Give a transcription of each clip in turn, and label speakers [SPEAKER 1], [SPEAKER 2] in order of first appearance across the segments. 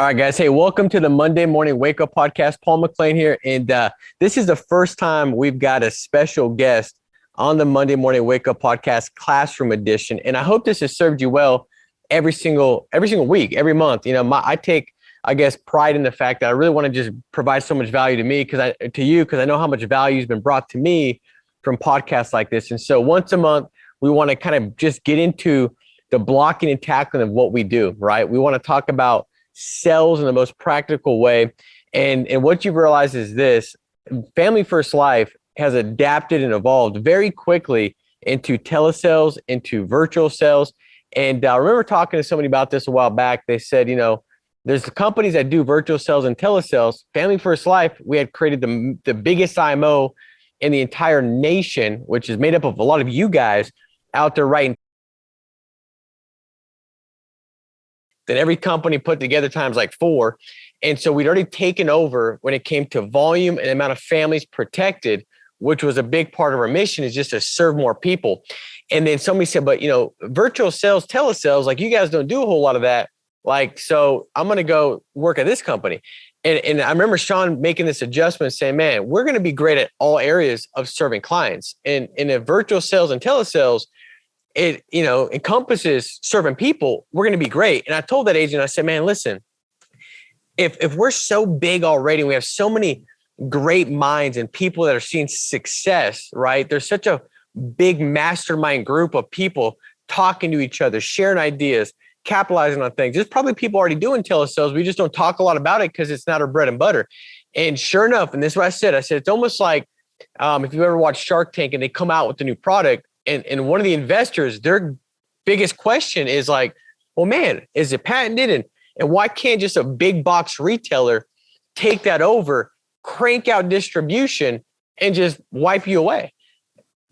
[SPEAKER 1] All right, guys. Hey, welcome to the Monday Morning Wake Up Podcast. Paul McLean here. And this is the first time we've got a special guest on the Monday Morning Wake Up Podcast Classroom Edition. And I hope this has served you well every single week, every month. You know, I take, I guess, pride in the fact that I really want to just provide so much value to me because I know how much value has been brought to me from podcasts like this. And so once a month, we want to kind of just get into the blocking and tackling of what we do, right? We want to talk about sales in the most practical way. And what you've realized is this: Family First Life has adapted and evolved very quickly into telesales, into virtual sales. And I remember talking to somebody about this a while back. They said, you know, there's the companies that do virtual sales and telesales. Family First Life, we had created the biggest IMO in the entire nation, which is made up of a lot of you guys out there writing that every company put together times like 4. And so we'd already taken over when it came to volume and amount of families protected, which was a big part of our mission, is just to serve more people. And then somebody said, but you know, virtual sales, telesales, like you guys don't do a whole lot of that. Like, so I'm going to go work at this company. And I remember Sean making this adjustment saying, man, we're going to be great at all areas of serving clients. And in a virtual sales and telesales, it, you know, encompasses serving people. We're going to be great. And I told that agent, I said, man, listen, if we're so big already, and we have so many great minds and people that are seeing success, right? There's such a big mastermind group of people talking to each other, sharing ideas, capitalizing on things. There's probably people already doing telesales. We just don't talk a lot about it because it's not our bread and butter. And sure enough, and this is what I said, it's almost like if you ever watch Shark Tank and they come out with a new product, and one of the investors, their biggest question is like, well, man, is it patented? And why can't just a big box retailer take that over, crank out distribution, and just wipe you away?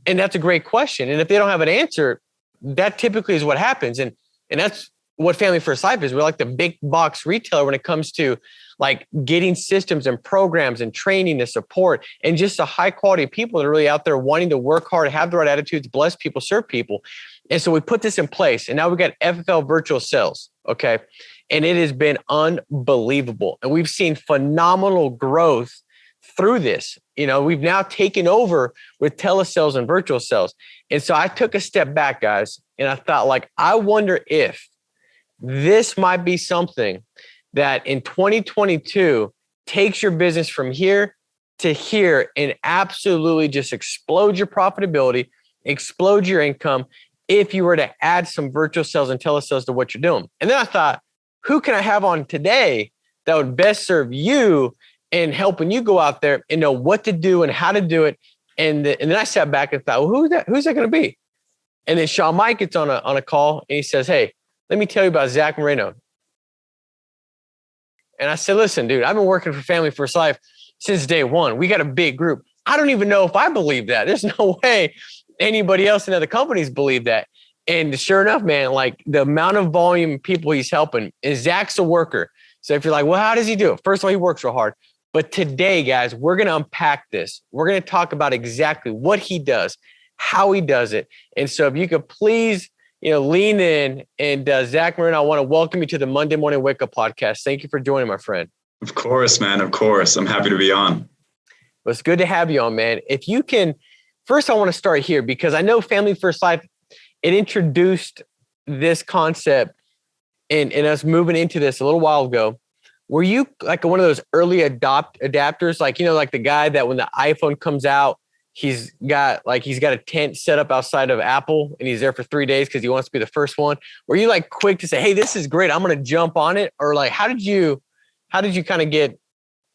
[SPEAKER 1] And that's a great question. And if they don't have an answer, that typically is what happens. And that's what Family First Life is. We're like the big box retailer when it comes to like getting systems and programs and training and support and just a high quality of people that are really out there wanting to work hard, have the right attitudes, bless people, serve people. And so we put this in place, and now we've got FFL Virtual Sales. Okay. And it has been unbelievable. And we've seen phenomenal growth through this. You know, we've now taken over with telesales and virtual sales. And so I took a step back, guys, and I thought, like, I wonder if this might be something that in 2022 takes your business from here to here and absolutely just explodes your profitability, explodes your income if you were to add some virtual sales and telesales to what you're doing. And then I thought, who can I have on today that would best serve you and helping you go out there and know what to do and how to do it? And then I sat back and thought, well, who's that going to be? And then Sean Mike gets on a call and he says, hey, let me tell you about Zach Moreno. And I said, listen, dude, I've been working for Family First Life since day one. We got a big group. I don't even know if I believe that. There's no way anybody else in other companies believe that. And sure enough, man, like the amount of volume of people he's helping, and Zach's a worker. So if you're like, well, how does he do it? First of all, he works real hard. But today, guys, we're going to unpack this. We're going to talk about exactly what he does, how he does it. And so if you could please, you know, lean in. And Zach Moreno, I want to welcome you to the Monday Morning Wake Up Podcast. Thank you for joining, my friend.
[SPEAKER 2] Of course, man. Of course. I'm happy to be on.
[SPEAKER 1] Well, it's good to have you on, man. If you can, first I want to start here because I know Family First Life, it introduced this concept and us moving into this a little while ago. Were you like one of those early adapters? Like, you know, like the guy that when the iPhone comes out, he's got a tent set up outside of Apple and he's there for 3 days because he wants to be the first one. Were you like quick to say, hey, this is great, I'm going to jump on it? Or like, how did you kind of get,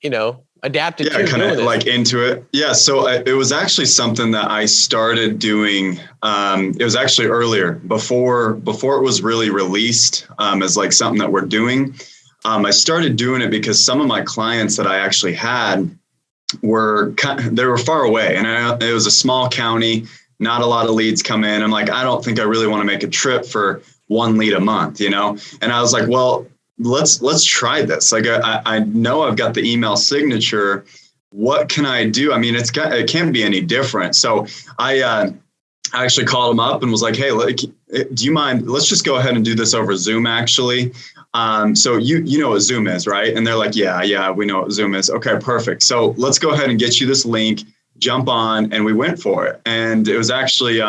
[SPEAKER 1] you know, adapted to
[SPEAKER 2] kind of like into it? Yeah. So it was actually something that I started doing. It was actually earlier before it was really released as like something that we're doing. I started doing it because some of my clients that I actually had they were far away, and it was a small county, not a lot of leads come in. I'm like, I don't think I really want to make a trip for 1 lead a month, you know? And I was like, well, let's try this. Like, I know I've got the email signature. What can I do? I mean, it can't be any different. So I I actually called them up and was like, hey, do you mind? Let's just go ahead and do this over Zoom, actually. So you know what Zoom is, right? And they're like, yeah, we know what Zoom is. Okay, perfect. So let's go ahead and get you this link, jump on, and we went for it. And it was actually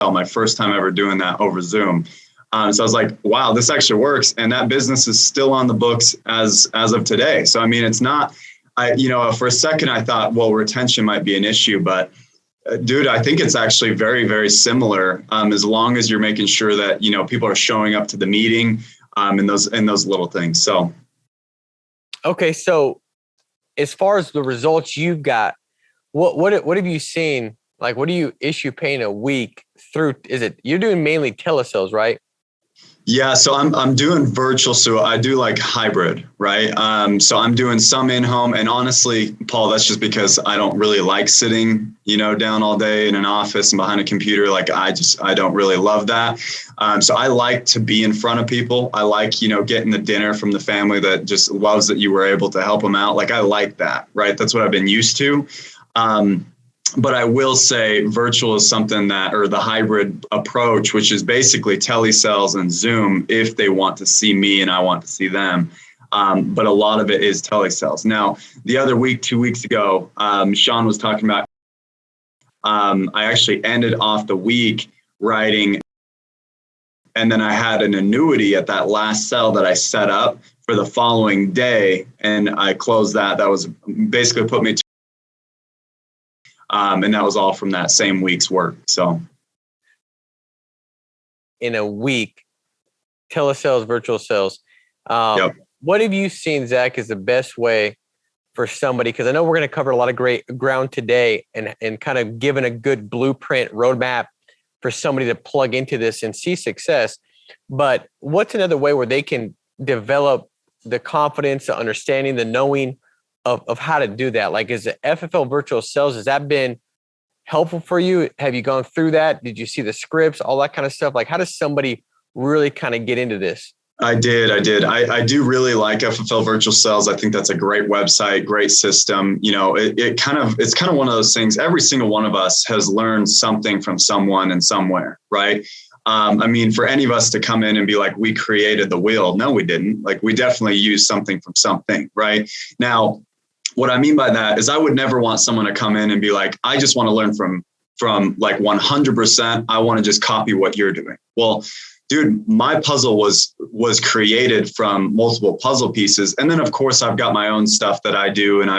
[SPEAKER 2] my first time ever doing that over Zoom. So I was like, wow, this actually works. And that business is still on the books as of today. So, I mean, it's not, for a second, I thought, well, retention might be an issue, but dude, I think it's actually very, very similar, as long as you're making sure that, people are showing up to the meeting, and those little things. So.
[SPEAKER 1] Okay. So as far as the results you've got, what have you seen? Like, what do you issue paying a week through? You're doing mainly telesales, right?
[SPEAKER 2] Yeah, so I'm doing virtual, so I do like hybrid, right? So I'm doing some in-home, and honestly, Paul, that's just because I don't really like sitting, down all day in an office and behind a computer. Like I don't really love that. So I like to be in front of people. I like, getting the dinner from the family that just loves that you were able to help them out. Like I like that, right? That's what I've been used to. But I will say virtual is something or the hybrid approach, which is basically telesales and Zoom if they want to see me and I want to see them. But a lot of it is telesales. Now, the other week, 2 weeks ago, Sean was talking about, I actually ended off the week writing, and then I had an annuity at that last sell that I set up for the following day, and I closed that. That was basically put me to and that was all from that same week's work. So
[SPEAKER 1] in a week, telesales, virtual sales.
[SPEAKER 2] Yep.
[SPEAKER 1] What have you seen, Zach, is the best way for somebody? Because I know we're going to cover a lot of great ground today and kind of giving a good blueprint roadmap for somebody to plug into this and see success. But what's another way where they can develop the confidence, the understanding, the knowing of how to do that? Like, is the FFL Virtual Sales, has that been helpful for you? Have you gone through that? Did you see the scripts, all that kind of stuff? Like, how does somebody really kind of get into this?
[SPEAKER 2] I did. I do really like FFL Virtual Sales. I think that's a great website, great system. It's kind of one of those things. Every single one of us has learned something from someone and somewhere, right? I mean, for any of us to come in and be like, we created the wheel. No, we didn't. Like, we definitely used something from something, right? Now, what I mean by that is I would never want someone to come in and be like, I just want to learn from like 100%. I want to just copy what you're doing. Well, dude, my puzzle was created from multiple puzzle pieces. And then of course I've got my own stuff that I do and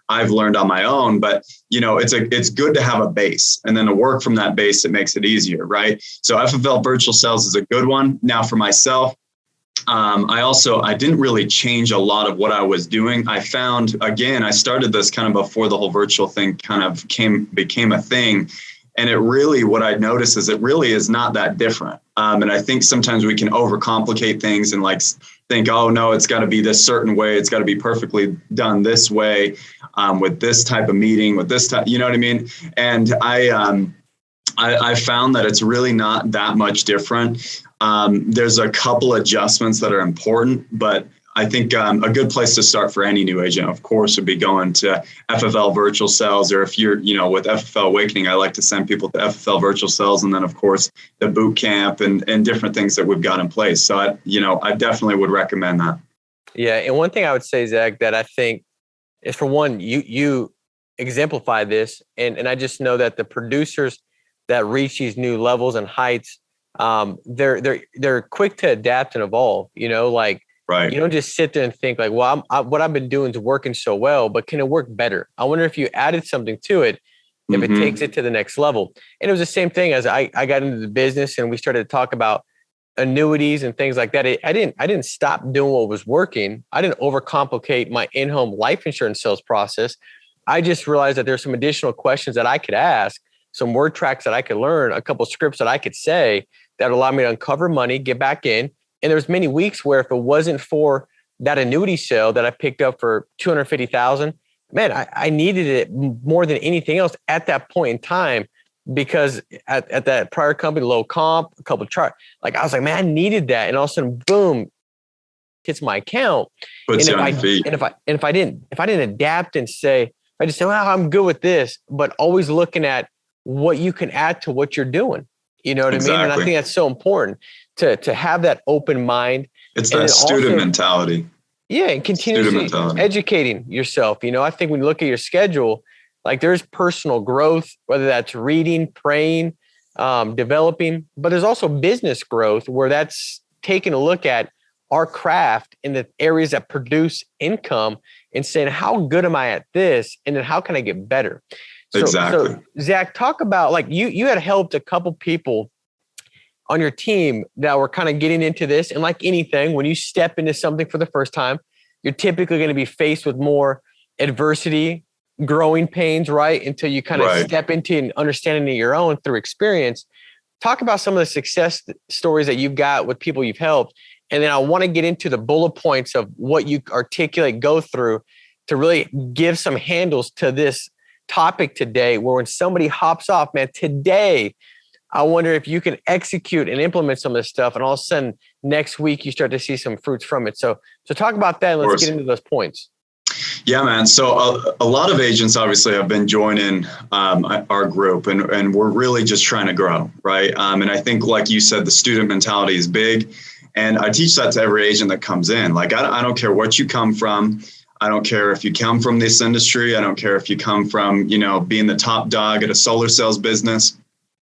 [SPEAKER 2] I've learned on my own, but it's good to have a base, and then to work from that base, it makes it easier, right? So FFL Virtual Sales is a good one. Now for myself, I didn't really change a lot of what I was doing. I found, again, I started this kind of before the whole virtual thing kind of became a thing. And what I noticed is it really is not that different. And I think sometimes we can overcomplicate things and like think, oh no, it's got to be this certain way. It's got to be perfectly done this way, with this type of meeting, with this type, you know what I mean? And I found that it's really not that much different. There's a couple adjustments that are important, but I think a good place to start for any new agent, of course, would be going to FFL Virtual Sales, or if you're, with FFL Awakening, I like to send people to FFL Virtual Sales, and then of course the boot camp and different things that we've got in place. So I definitely would recommend that.
[SPEAKER 1] Yeah, and one thing I would say, Zach, that I think is, for one, you exemplify this, and I just know that the producers that reach these new levels and heights, they're quick to adapt and evolve. Right. You don't just sit there and think like, well, what I've been doing is working so well, but can it work better? I wonder if you added something to it, if it takes it to the next level. And it was the same thing as I got into the business and we started to talk about annuities and things like that. I didn't stop doing what was working. I didn't overcomplicate my in-home life insurance sales process. I just realized that there's some additional questions that I could ask, some word tracks that I could learn, a couple of scripts that I could say that allow me to uncover money, get back in. And there's many weeks where if it wasn't for that annuity sale that I picked up for $250,000, man, I needed it more than anything else at that point in time, because at that prior company, low comp, a couple of chart, like I was like, man, I needed that. And all of a sudden, boom, hits my account.
[SPEAKER 2] Puts you on your feet.
[SPEAKER 1] And if I didn't adapt and say, I just say, well, I'm good with this, but always looking at what you can add to what you're doing. You know what I mean? And I
[SPEAKER 2] Exactly.
[SPEAKER 1] think that's so important to have that open mind.
[SPEAKER 2] It's
[SPEAKER 1] And
[SPEAKER 2] that
[SPEAKER 1] then
[SPEAKER 2] student
[SPEAKER 1] also,
[SPEAKER 2] mentality.
[SPEAKER 1] yeah, and continuously educating yourself. You know, I think when you look at your schedule, like there's personal growth, whether that's reading, praying, developing, but there's also business growth where that's taking a look at our craft in the areas that produce income and saying, how good am I at this? And then how can I get better?
[SPEAKER 2] Exactly.
[SPEAKER 1] So Zach, talk about, like, you had helped a couple people on your team that were kind of getting into this. And like anything, when you step into something for the first time, you're typically going to be faced with more adversity, growing pains, right? Until you kind of step into and understanding it your own through experience. Talk about some of the success stories that you've got with people you've helped. And then I want to get into the bullet points of what you articulate, go through to really give some handles to this topic today, where when somebody hops off, man, today, I wonder if you can execute and implement some of this stuff, and all of a sudden next week you start to see some fruits from it. So talk about that, and let's get into those points.
[SPEAKER 2] Yeah, man. So a lot of agents obviously have been joining our group, and we're really just trying to grow, right? And I think, like you said, the student mentality is big, and I teach that to every agent that comes in. Like, I don't care what you come from. I don't care if you come from this industry. I don't care if you come from, being the top dog at a solar sales business.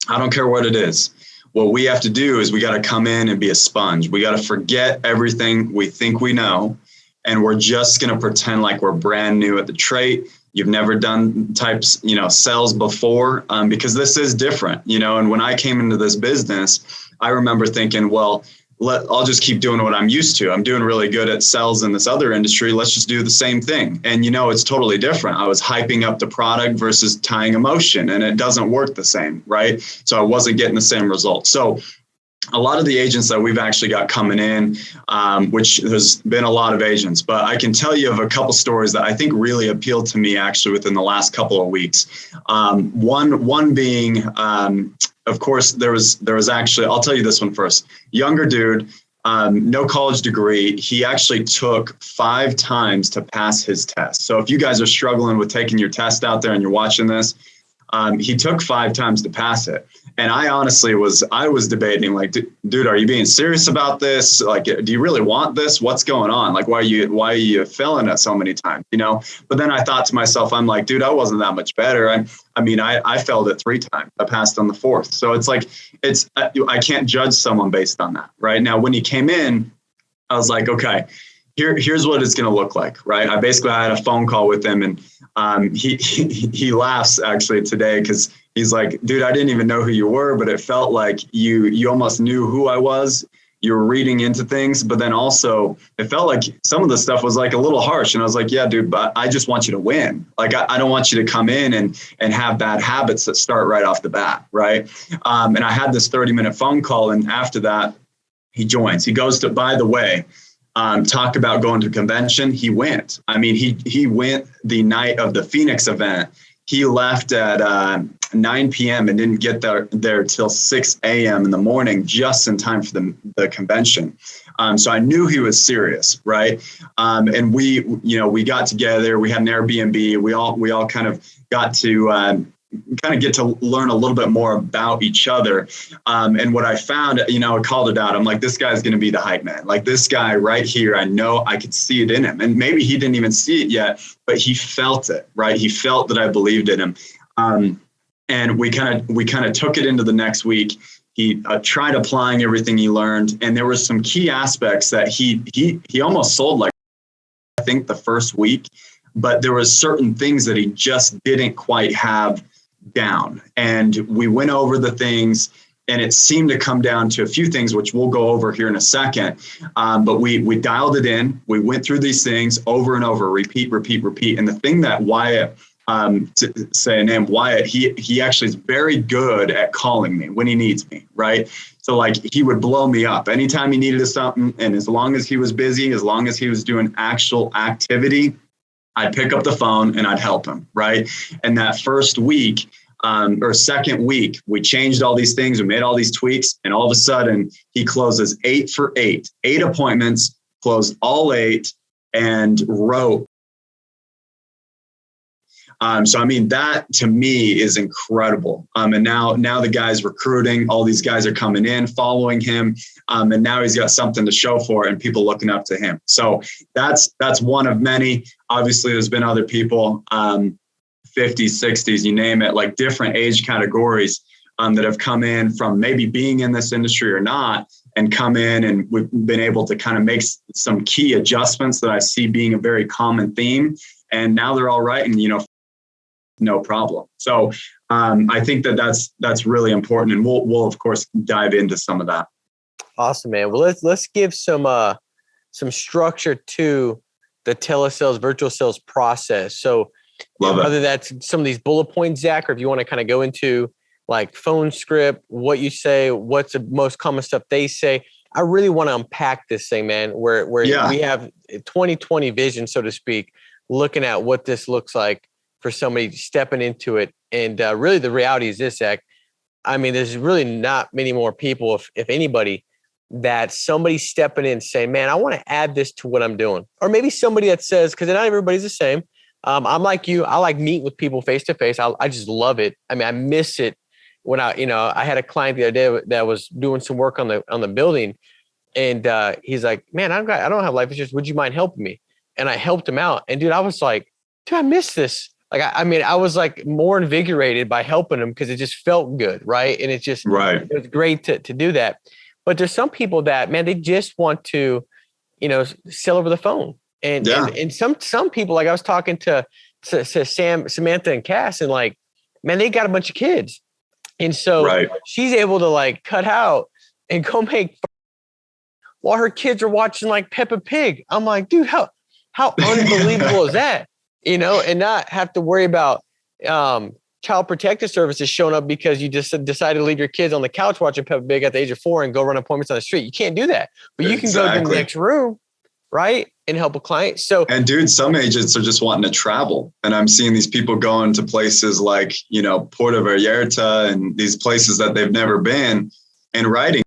[SPEAKER 2] I don't care what it is. What we have to do is we got to come in and be a sponge. We got to forget everything we think we know. And we're just going to pretend like we're brand new at the trait. You've never done types, sales before, because this is different, and when I came into this business, I remember thinking, well, I'll just keep doing what I'm used to. I'm doing really good at sales in this other industry. Let's just do the same thing. And, it's totally different. I was hyping up the product versus tying emotion, and it doesn't work the same, right? So I wasn't getting the same results. So a lot of the agents that we've actually got coming in, which has been a lot of agents, but I can tell you of a couple stories that I think really appealed to me actually within the last couple of weeks. One being, of course, there was actually, I'll tell you this one first. Younger dude, no college degree. He actually took 5 times to pass his test. So if you guys are struggling with taking your test out there and you're watching this, he took 5 times to pass it. And I honestly was debating, like, dude, are you being serious about this? Like, do you really want this? What's going on? Like, why are you failing it so many times? But then I thought to myself, I'm like, dude, I wasn't that much better. I failed it 3 times. I passed on the 4th. So it's like, I can't judge someone based on that. Right now, when he came in, I was like, okay, here's what it's going to look like. Right. I had a phone call with him, and he laughs actually today, because he's like, dude, I didn't even know who you were, but it felt like you almost knew who I was. You were reading into things, but then also it felt like some of the stuff was like a little harsh. And I was like, yeah, dude, but I just want you to win. Like, I don't want you to come in and have bad habits that start right off the bat. Right. And I had this 30-minute phone call. And after that, he joins. He goes to, by the way, talk about going to convention. He went. He went the night of the Phoenix event. He left at 9 p.m. and didn't get there till 6 a.m. in the morning, just in time for the convention. So I knew he was serious, right? And we got together. We had an Airbnb. We all kind of got to get to learn a little bit more about each other. And what I found, I called it out. I'm like, this guy's going to be the hype man. Like, this guy right here, I know I could see it in him. And maybe he didn't even see it yet, but he felt it, right? He felt that I believed in him. And we kind of took it into the next week. He tried applying everything he learned. And there were some key aspects that he almost sold, like, I think the first week, but there was certain things that he just didn't quite have down. And we went over the things, and it seemed to come down to a few things, which we'll go over here in a second. But we dialed it in. We went through these things over and over, repeat. And the thing that Wyatt, to say a name, Wyatt, he actually is very good at calling me when he needs me, right? So like, he would blow me up anytime he needed something. And as long as he was busy, as long as he was doing actual activity, I'd pick up the phone and I'd help him, right? And that first week or second week, we changed all these things, we made all these tweaks, and all of a sudden he closes 8 for 8 appointments, closed all 8, and wrote So, I mean, that to me is incredible. And now the guy's recruiting, all these guys are coming in, following him. And now he's got something to show for it and people looking up to him. So that's one of many. Obviously, there's been other people, 50s, 60s, you name it, like different age categories that have come in from maybe being in this industry or not, and come in, and we've been able to kind of make some key adjustments that I see being a very common theme. And now they're all right. And, no problem. So I think that's really important. And we'll of course dive into some of that.
[SPEAKER 1] Awesome, man. Well, let's give some structure to the telesales virtual sales process. So whether that's some of these bullet points, Zach, or if you want to kind of go into like phone script, what you say, what's the most common stuff they say. I really want to unpack this thing, man, where we have 2020 vision, so to speak, looking at what this looks like for somebody stepping into it. And really the reality is this, Zach. I mean, there's really not many more people, if anybody, that somebody stepping in saying, man, I want to add this to what I'm doing. Or maybe somebody that says, because not everybody's the same. I'm like you. I like meeting with people face to face. I just love it. I mean, I miss it. When I had a client the other day that was doing some work on the building, and he's like, man, I don't have life insurance. Would you mind helping me? And I helped him out. And dude, I was like, dude, I miss this. Like, I was like more invigorated by helping him because it just felt good. Right. And it was great to do that. But there's some people that, man, they just want to, sell over the phone. And some people, like I was talking to Samantha and Cass, and like, man, they got a bunch of kids. And so she's able to like cut out and go make while her kids are watching like Peppa Pig. I'm like, dude, how unbelievable is that? And not have to worry about child protective services showing up because you just decided to leave your kids on the couch watching Peppa Pig at the age of 4 and go run appointments on the street. You can't do that, but you can go to the next room, right, and help a client. So, and dude, some agents are just wanting to travel, and I'm seeing these people going to places like Puerto Vallarta and these places that they've never been, and writing.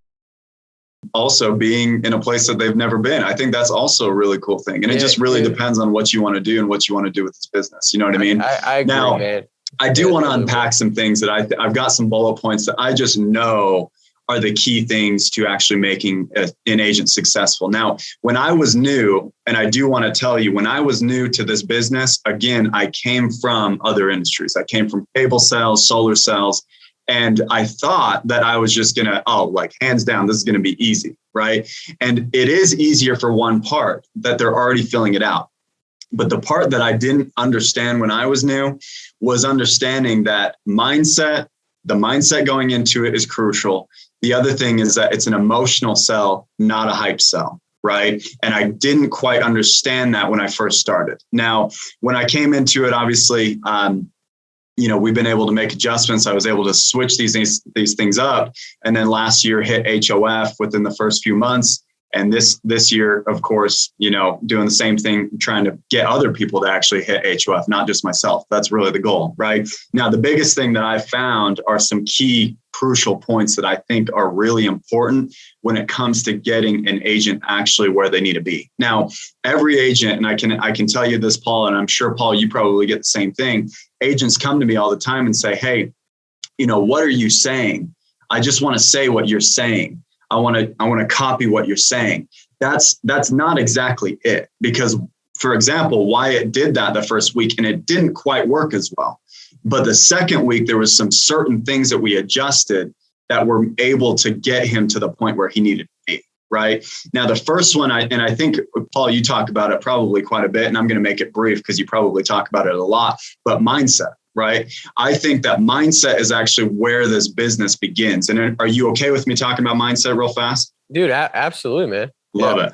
[SPEAKER 1] Also being in a place that they've never been. I think that's also a really cool thing. And it just really depends on what you want to do and what you want to do with this business. You know what I mean? I agree, now, man. I do want to unpack some things that I've got some bullet points that I just know are the key things to actually making an agent successful. Now, when I was new, and I do want to tell you, when I was new to this business, again, I came from other industries. I came from cable sales, solar sales. And I thought that I was just going to, hands down, this is going to be easy, right? And it is easier for one part that they're already filling it out. But the part that I didn't understand when I was new was understanding that the mindset going into it is crucial. The other thing is that it's an emotional sell, not a hype sell, right? And I didn't quite understand that when I first started. Now, when I came into it, obviously, we've been able to make adjustments. I was able to switch these things up. And then last year hit HOF within the first few months. And this year, of course, doing the same thing, trying to get other people to actually hit HOF, not just myself. That's really the goal, right? Now, the biggest thing that I've found are some key crucial points that I think are really important when it comes to getting an agent actually where they need to be. Now, every agent, and I can tell you this, Paul, and I'm sure, Paul, you probably get the same thing. Agents come to me all the time and say, hey, what are you saying? I just want to say what you're saying. I want to copy what you're saying. That's not exactly it, because, for example, Wyatt did that the first week and it didn't quite work as well. But the second week, there was some certain things that we adjusted that were able to get him to the point where he needed to be, right? Now, the first one, I think, Paul, you talk about it probably quite a bit, and I'm going to make it brief because you probably talk about it a lot, but mindset. Right. I think that mindset is actually where this business begins. And are you okay with me talking about mindset real fast? Dude, absolutely, man. Love it.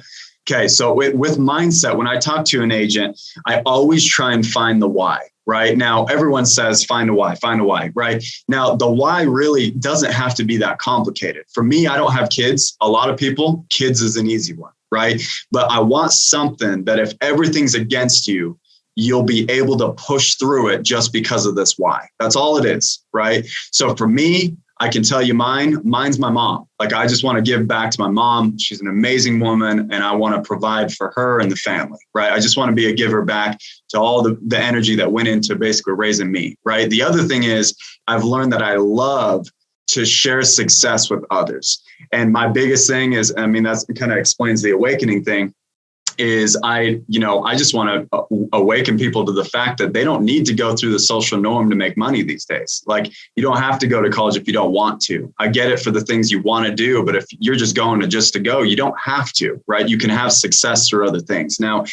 [SPEAKER 1] Okay. So with mindset, when I talk to an agent, I always try and find the why. Right now, everyone says, find a why, right? Now, the why really doesn't have to be that complicated. For me, I don't have kids. A lot of people, kids is an easy one, right? But I want something that if everything's against you, you'll be able to push through it just because of this why. That's all it is, right? So for me,
[SPEAKER 2] I can tell you mine's my mom. Like, I just want to give back to my mom. She's an amazing woman, and I want to provide for her and the family, right? I just want to be a giver back to all the energy that went into basically raising me, right? The other thing is I've learned that I love to share success with others. And my biggest thing is, I mean, that's kind of explains the awakening thing, is I just want to awaken people to the fact that they don't need to go through the social norm to make money these days. Like, you don't have to go to college if you don't want to. I get it for the things you want to do, but if you're just going to just to go, you don't have to, right? You can have success through other things. Now,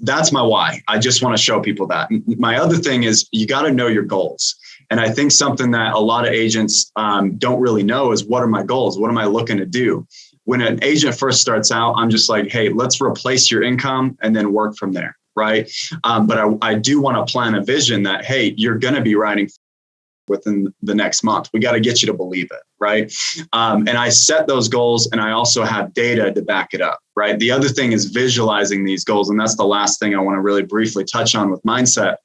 [SPEAKER 2] that's my why. I just want to show people that. My other thing is you got to know your goals. And I think something that a lot of agents don't really know is, what are my goals? What am I looking to do? When an agent first starts out, I'm just like, hey, let's replace your income and then work from there, right? But I do want to plan a vision that, hey, you're going to be writing within the next month. We got to get you to believe it, right? And I set those goals, and I also have data to back it up, right? The other thing is visualizing these goals. And that's the last thing I want to really briefly touch on with mindset,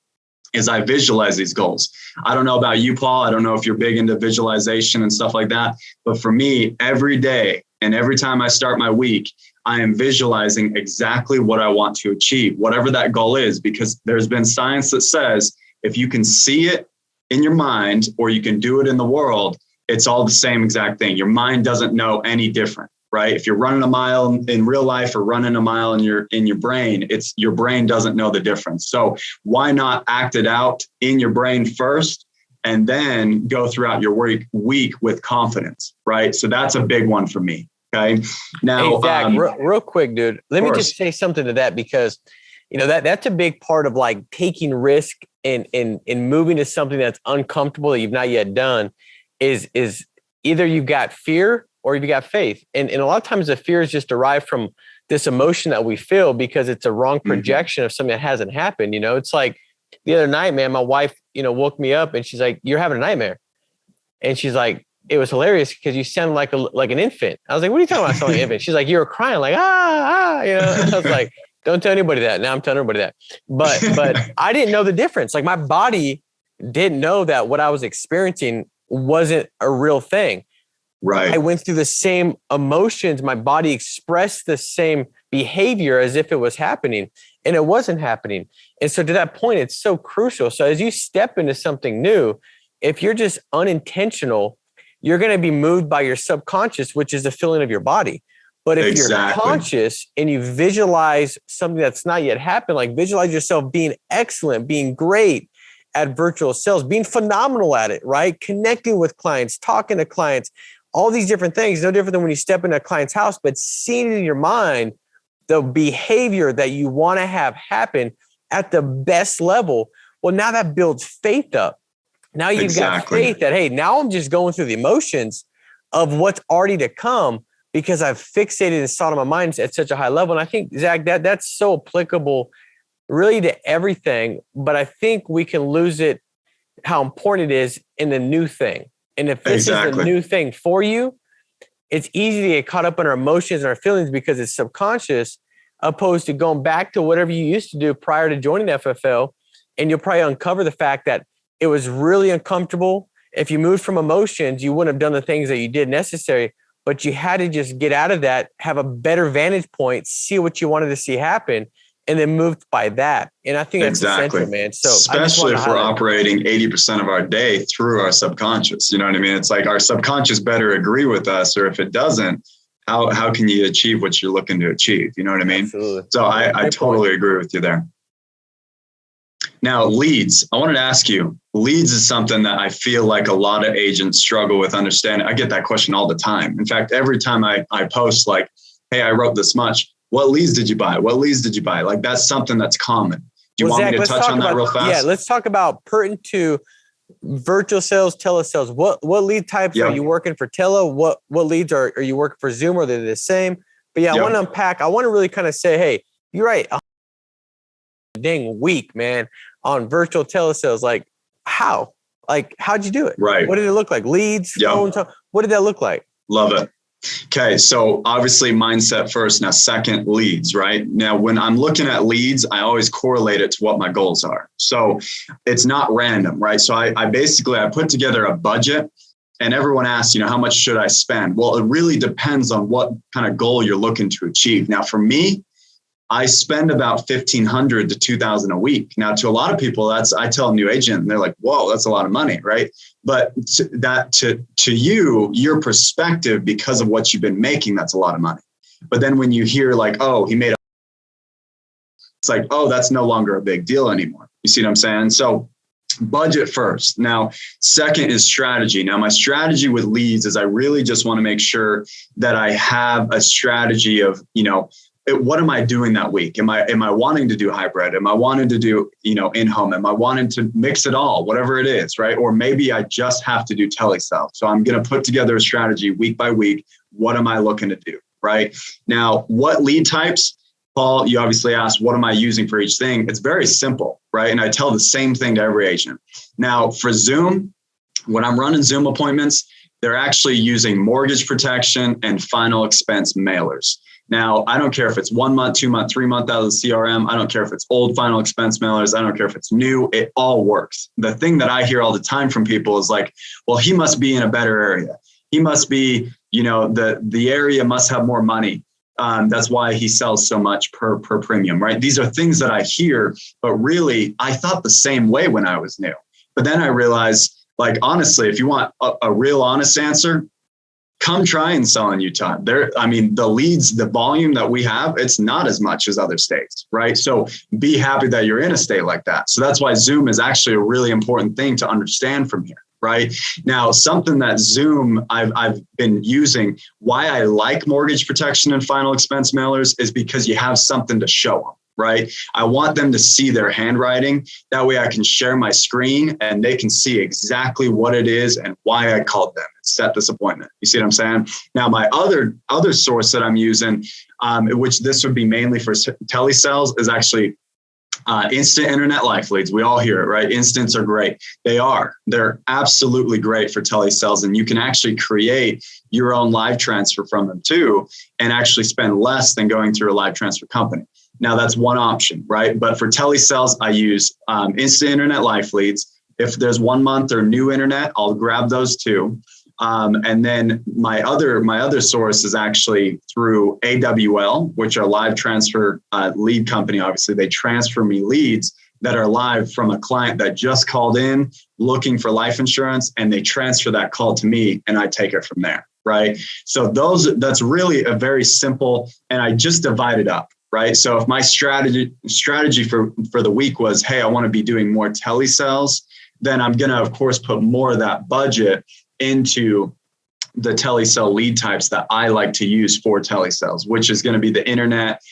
[SPEAKER 2] is I visualize these goals. I don't know about you, Paul. I don't know if you're big into visualization and stuff like that. But for me, every day and every time I start my week, I am visualizing exactly what I want to achieve, whatever that goal is, because there's been science that says if you can see it in your mind or you can do it in the world, it's all the same exact thing. Your mind doesn't know any different, right? If you're running a mile in real life or running a mile in your brain, your brain doesn't know the difference. So why not act it out in your brain first and then go throughout your week with confidence, right? So that's a big one for me. Okay. Now,
[SPEAKER 1] hey, Zach, real quick, dude, let me just say something to that, because that's a big part of like taking risk and moving to something that's uncomfortable that you've not yet done is either you've got fear or you've got faith. And a lot of times the fear is just derived from this emotion that we feel because it's a wrong projection of something that hasn't happened. It's like the other night, man, my wife, woke me up and she's like, "You're having a nightmare." And she's like, "It was hilarious because you sound like an infant." I was like, "What are you talking about? I sound like an infant?" She's like, "You were crying like, And I was like, "Don't tell anybody that." Now I'm telling everybody that. But I didn't know the difference. Like, my body didn't know that what I was experiencing wasn't a real thing.
[SPEAKER 2] Right.
[SPEAKER 1] I went through the same emotions. My body expressed the same behavior as if it was happening, and it wasn't happening. And so to that point, it's so crucial. So as you step into something new, if you're just unintentional, you're going to be moved by your subconscious, which is the feeling of your body. But if you're conscious and you visualize something that's not yet happened, like visualize yourself being excellent, being great at virtual sales, being phenomenal at it, right? Connecting with clients, talking to clients, all these different things, no different than when you step into a client's house, but seeing in your mind the behavior that you want to have happen at the best level. Well, now that builds faith up. Now you've got faith that, hey, now I'm just going through the emotions of what's already to come because I've fixated and thought in my mind at such a high level. And I think, Zach, that's so applicable really to everything. But I think we can lose it, how important it is in the new thing. And if this is a new thing for you, it's easy to get caught up in our emotions and our feelings because it's subconscious, opposed to going back to whatever you used to do prior to joining FFL. And you'll probably uncover the fact that it was really uncomfortable. If you moved from emotions, you wouldn't have done the things that you did necessary, but you had to just get out of that, have a better vantage point, see what you wanted to see happen, and then moved by that. And I think that's essential, man. So
[SPEAKER 2] especially if we're operating 80% of our day through our subconscious, you know what I mean? It's like our subconscious better agree with us, or if it doesn't, how can you achieve what you're looking to achieve? You know what I mean?
[SPEAKER 1] Absolutely.
[SPEAKER 2] So I totally agree with you there. Now, leads. I wanted to ask you, leads is something that I feel like a lot of agents struggle with understanding. I get that question all the time. In fact, every time I post like, "Hey, I wrote this much. What leads did you buy? What leads did you buy?" Like, that's something that's common. Do you want me to touch on that real fast?
[SPEAKER 1] Yeah, let's talk about pertinent to virtual sales, telesales. What lead types are you working for tele? What leads are you working for Zoom? Are they the same? But yeah, I want to unpack. I want to really kind of say, hey, you're right. Dang week, man, on virtual telesales. Like, how? Like, how'd you do it?
[SPEAKER 2] Right.
[SPEAKER 1] What did it look like? Leads, phone, what did that look like?
[SPEAKER 2] Love it. Okay. So obviously mindset first. Now, second, leads, right? Now, when I'm looking at leads, I always correlate it to what my goals are. So it's not random, right? So I basically put together a budget And everyone asks, how much should I spend? Well, it really depends on what kind of goal you're looking to achieve. Now, for me, I spend about $1,500 to $2,000 a week. Now, to a lot of people, I tell a new agent, and they're like, whoa, that's a lot of money, right? But to you, your perspective, because of what you've been making, that's a lot of money. But then when you hear like, oh, he made it's like, oh, that's no longer a big deal anymore. You see what I'm saying? So budget first. Now, second is strategy. Now, my strategy with leads is I really just want to make sure that I have a strategy of, what am I doing that week? Am I wanting to do hybrid? Am I wanting to do, in-home? Am I wanting to mix it all, whatever it is, right? Or maybe I just have to do telesales. So I'm going to put together a strategy week by week. What am I looking to do, right? Now, what lead types? Paul, you obviously asked, what am I using for each thing? It's very simple, right? And I tell the same thing to every agent. Now, for Zoom, when I'm running Zoom appointments, they're actually using mortgage protection and final expense mailers. Now, I don't care if it's 1 month, 2 month, 3 month out of the CRM. I don't care if it's old final expense mailers. I don't care if it's new. It all works. The thing that I hear all the time from people is like, well, he must be in a better area. He must be, the area must have more money. That's why he sells so much per premium, right? These are things that I hear, but really, I thought the same way when I was new. But then I realized, like, honestly, if you want a real honest answer, come try and sell in Utah. The leads, the volume that we have, it's not as much as other states, right? So be happy that you're in a state like that. So that's why Zoom is actually a really important thing to understand from here. Right now, something that Zoom I've been using, why I like mortgage protection and final expense mailers is because you have something to show them, right? I want them to see their handwriting. That way I can share my screen and they can see exactly what it is and why I called them and set this appointment. You see what I'm saying? Now, my other source that I'm using, which this would be mainly for telesales, is actually instant internet life leads. We all hear it, right? Instants are great. They're absolutely great for telesales. And you can actually create your own live transfer from them too, and actually spend less than going through a live transfer company. Now that's one option, right? But for telesales, I use instant internet life leads. If there's 1 month or new internet, I'll grab those too. And then my other source is actually through AWL, which are live transfer lead company. Obviously, they transfer me leads that are live from a client that just called in looking for life insurance, and they transfer that call to me, and I take it from there, right? So that's really a very simple, and I just divide it up, right? So if my strategy for the week was, hey, I want to be doing more telesales, then I'm going to, of course, put more of that budget into the telesale lead types that I like to use for telesales, which is going to be the internet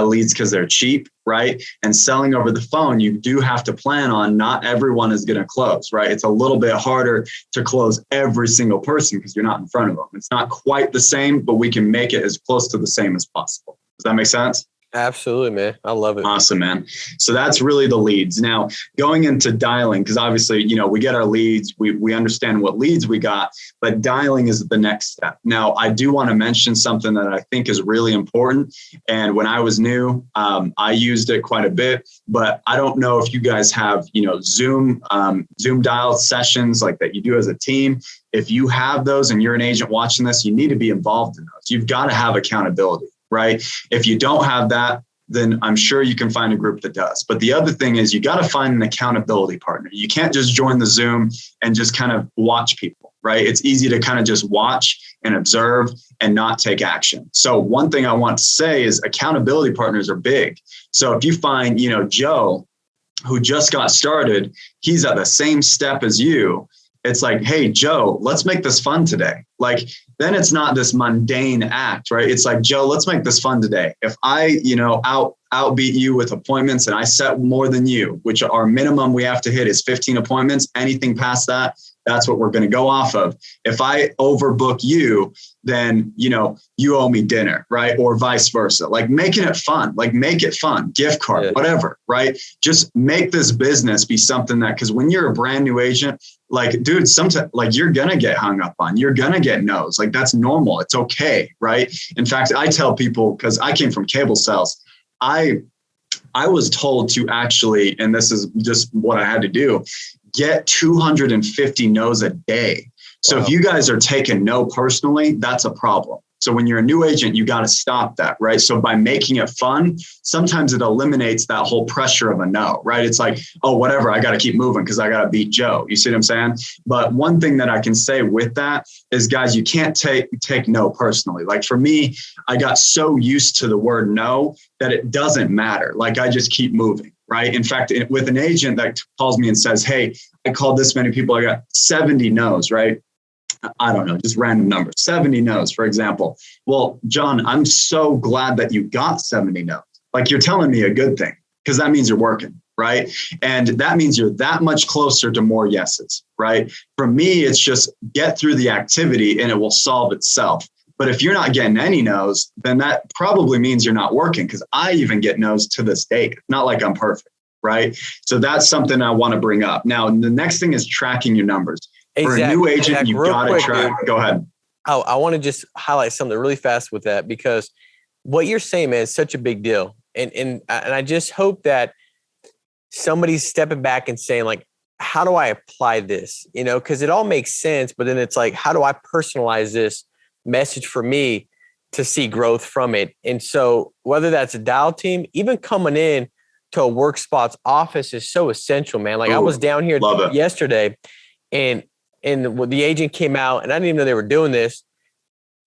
[SPEAKER 2] leads because they're cheap, right? And selling over the phone, you do have to plan on not everyone is going to close, right? It's a little bit harder to close every single person because you're not in front of them. It's not quite the same, but we can make it as close to the same as possible. Does that make sense?
[SPEAKER 1] Absolutely, man. I love it.
[SPEAKER 2] Awesome, man. So that's really the leads. Now, going into dialing, because obviously, we get our leads, we understand what leads we got, but dialing is the next step. Now, I do want to mention something that I think is really important. And when I was new, I used it quite a bit, but I don't know if you guys have, Zoom dial sessions like that you do as a team. If you have those and you're an agent watching this, you need to be involved in those. You've got to have accountability. Right? If you don't have that, then I'm sure you can find a group that does. But the other thing is you got to find an accountability partner. You can't just join the Zoom and just kind of watch people, right? It's easy to kind of just watch and observe and not take action. So one thing I want to say is accountability partners are big. So if you find, Joe, who just got started, he's at the same step as you. It's like, hey, Joe, let's make this fun today. Like, then it's not this mundane act, right? It's like, Joe, let's make this fun today. If I, outbeat you with appointments and I set more than you, which our minimum we have to hit is 15 appointments, anything past that, that's what we're going to go off of. If I overbook you, then, you owe me dinner, right? Or vice versa. Like making it fun, make it fun, gift card, whatever, right? Just make this business be something that, because when you're a brand new agent, like, dude, sometimes like you're going to get hung up on, you're going to get no's. Like that's normal. It's okay. Right. In fact, I tell people, because I came from cable sales, I was told to actually, and this is just what I had to do, get 250 no's a day. So if you guys are taking no personally, that's a problem. So when you're a new agent, you got to stop that, right? So by making it fun, sometimes it eliminates that whole pressure of a no, right? It's like, oh, whatever, I got to keep moving because I got to beat Joe. You see what I'm saying? But one thing that I can say with that is, guys, you can't take no personally. Like for me, I got so used to the word no that it doesn't matter. Like I just keep moving, right? In fact, with an agent that calls me and says, hey, I called this many people, I got 70 no's, right? I don't know, just random numbers, 70 no's, for example. Well, John, I'm so glad that you got 70 no's. Like you're telling me a good thing because that means you're working, right? And that means you're that much closer to more yeses, right? For me, it's just get through the activity and it will solve itself. But if you're not getting any no's, then that probably means you're not working, because I even get no's to this day. Not like I'm perfect, right? So that's something I want to bring up. Now, the next thing is tracking your numbers. For a new agent, you've got to track. Go ahead.
[SPEAKER 1] I want to just highlight something really fast with that, because what you're saying, man, is such a big deal. And I just hope that somebody's stepping back and saying, like, how do I apply this? You know, because it all makes sense, but then it's like, how do I personalize this message for me to see growth from it? And so whether that's a dial team, even coming in to a work spots office is so essential, man. Like I was down here yesterday and the agent came out and I didn't even know they were doing this.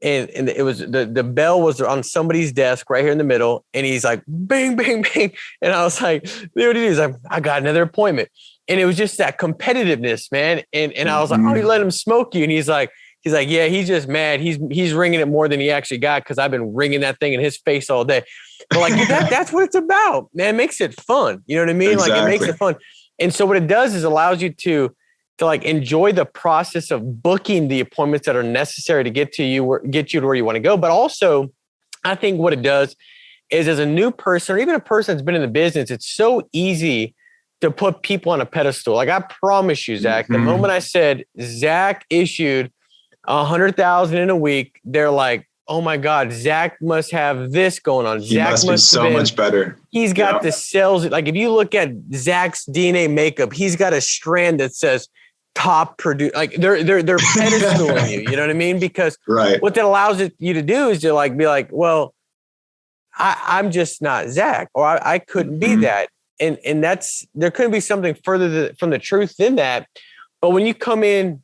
[SPEAKER 1] And it was the bell was on somebody's desk right here in the middle. And he's like, bang, bang, bang. And I was like, there it is. I got another appointment. And it was just that competitiveness, man. And I was like, oh, you let him smoke you. And he's like, yeah, he's just mad. He's ringing it more than he actually got, because I've been ringing that thing in his face all day. But like that's what it's about, man. It makes it fun. You know what I mean? Exactly. Like it makes it fun. And so what it does is allows you to like enjoy the process of booking the appointments that are necessary to get you to where you want to go. But also, I think what it does is, as a new person or even a person that's been in the business, it's so easy to put people on a pedestal. Like I promise you, Zach, the moment I said Zach issued 100,000 in a week, they're like, oh my God, Zach must have this going on.
[SPEAKER 2] He must be so much better.
[SPEAKER 1] He's got the sales. Like if you look at Zach's DNA makeup, he's got a strand that says top produce. Like they're pedestaling you. You know what I mean? Because what that allows you to do is to like be like, well, I'm just not Zach, or I couldn't be that. And that's, there couldn't be something further from the truth than that. But when you come in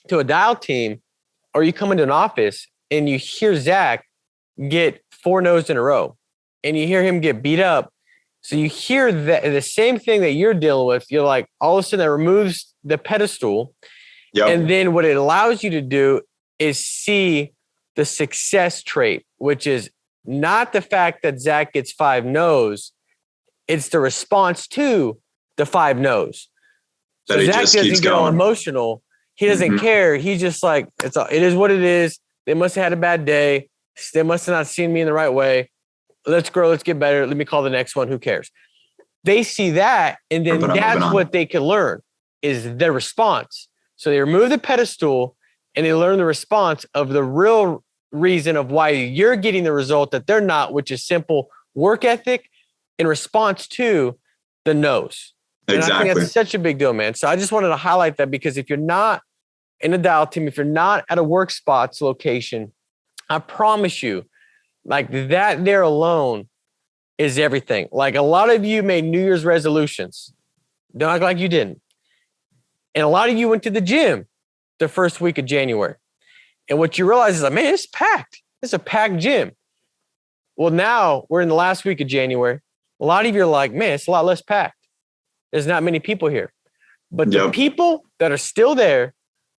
[SPEAKER 1] to a dial team, or you come into an office and you hear Zach get 4 no's in a row and you hear him get beat up. So you hear that the same thing that you're dealing with, you're like, all of a sudden that removes the pedestal. Yep. And then what it allows you to do is see the success trait, which is not the fact that Zach gets 5 no's. It's the response to the 5 no's. So Zach doesn't get all emotional. He doesn't care. He's just like, it is what it is. They must have had a bad day. They must have not seen me in the right way. Let's grow. Let's get better. Let me call the next one. Who cares? They see that. And then that's what they can learn is their response. So they remove the pedestal and they learn the response of the real reason of why you're getting the result that they're not, which is simple work ethic in response to the no's. And I think that's such a big deal, man. So I just wanted to highlight that, because if you're not in a dial team, if you're not at a work spots location, I promise you, like that there alone is everything. Like a lot of you made New Year's resolutions. Don't act like you didn't. And a lot of you went to the gym the first week of January. And what you realize is like, man, it's packed. It's a packed gym. Well, now we're in the last week of January. A lot of you are like, man, it's a lot less packed. There's not many people here. But the people that are still there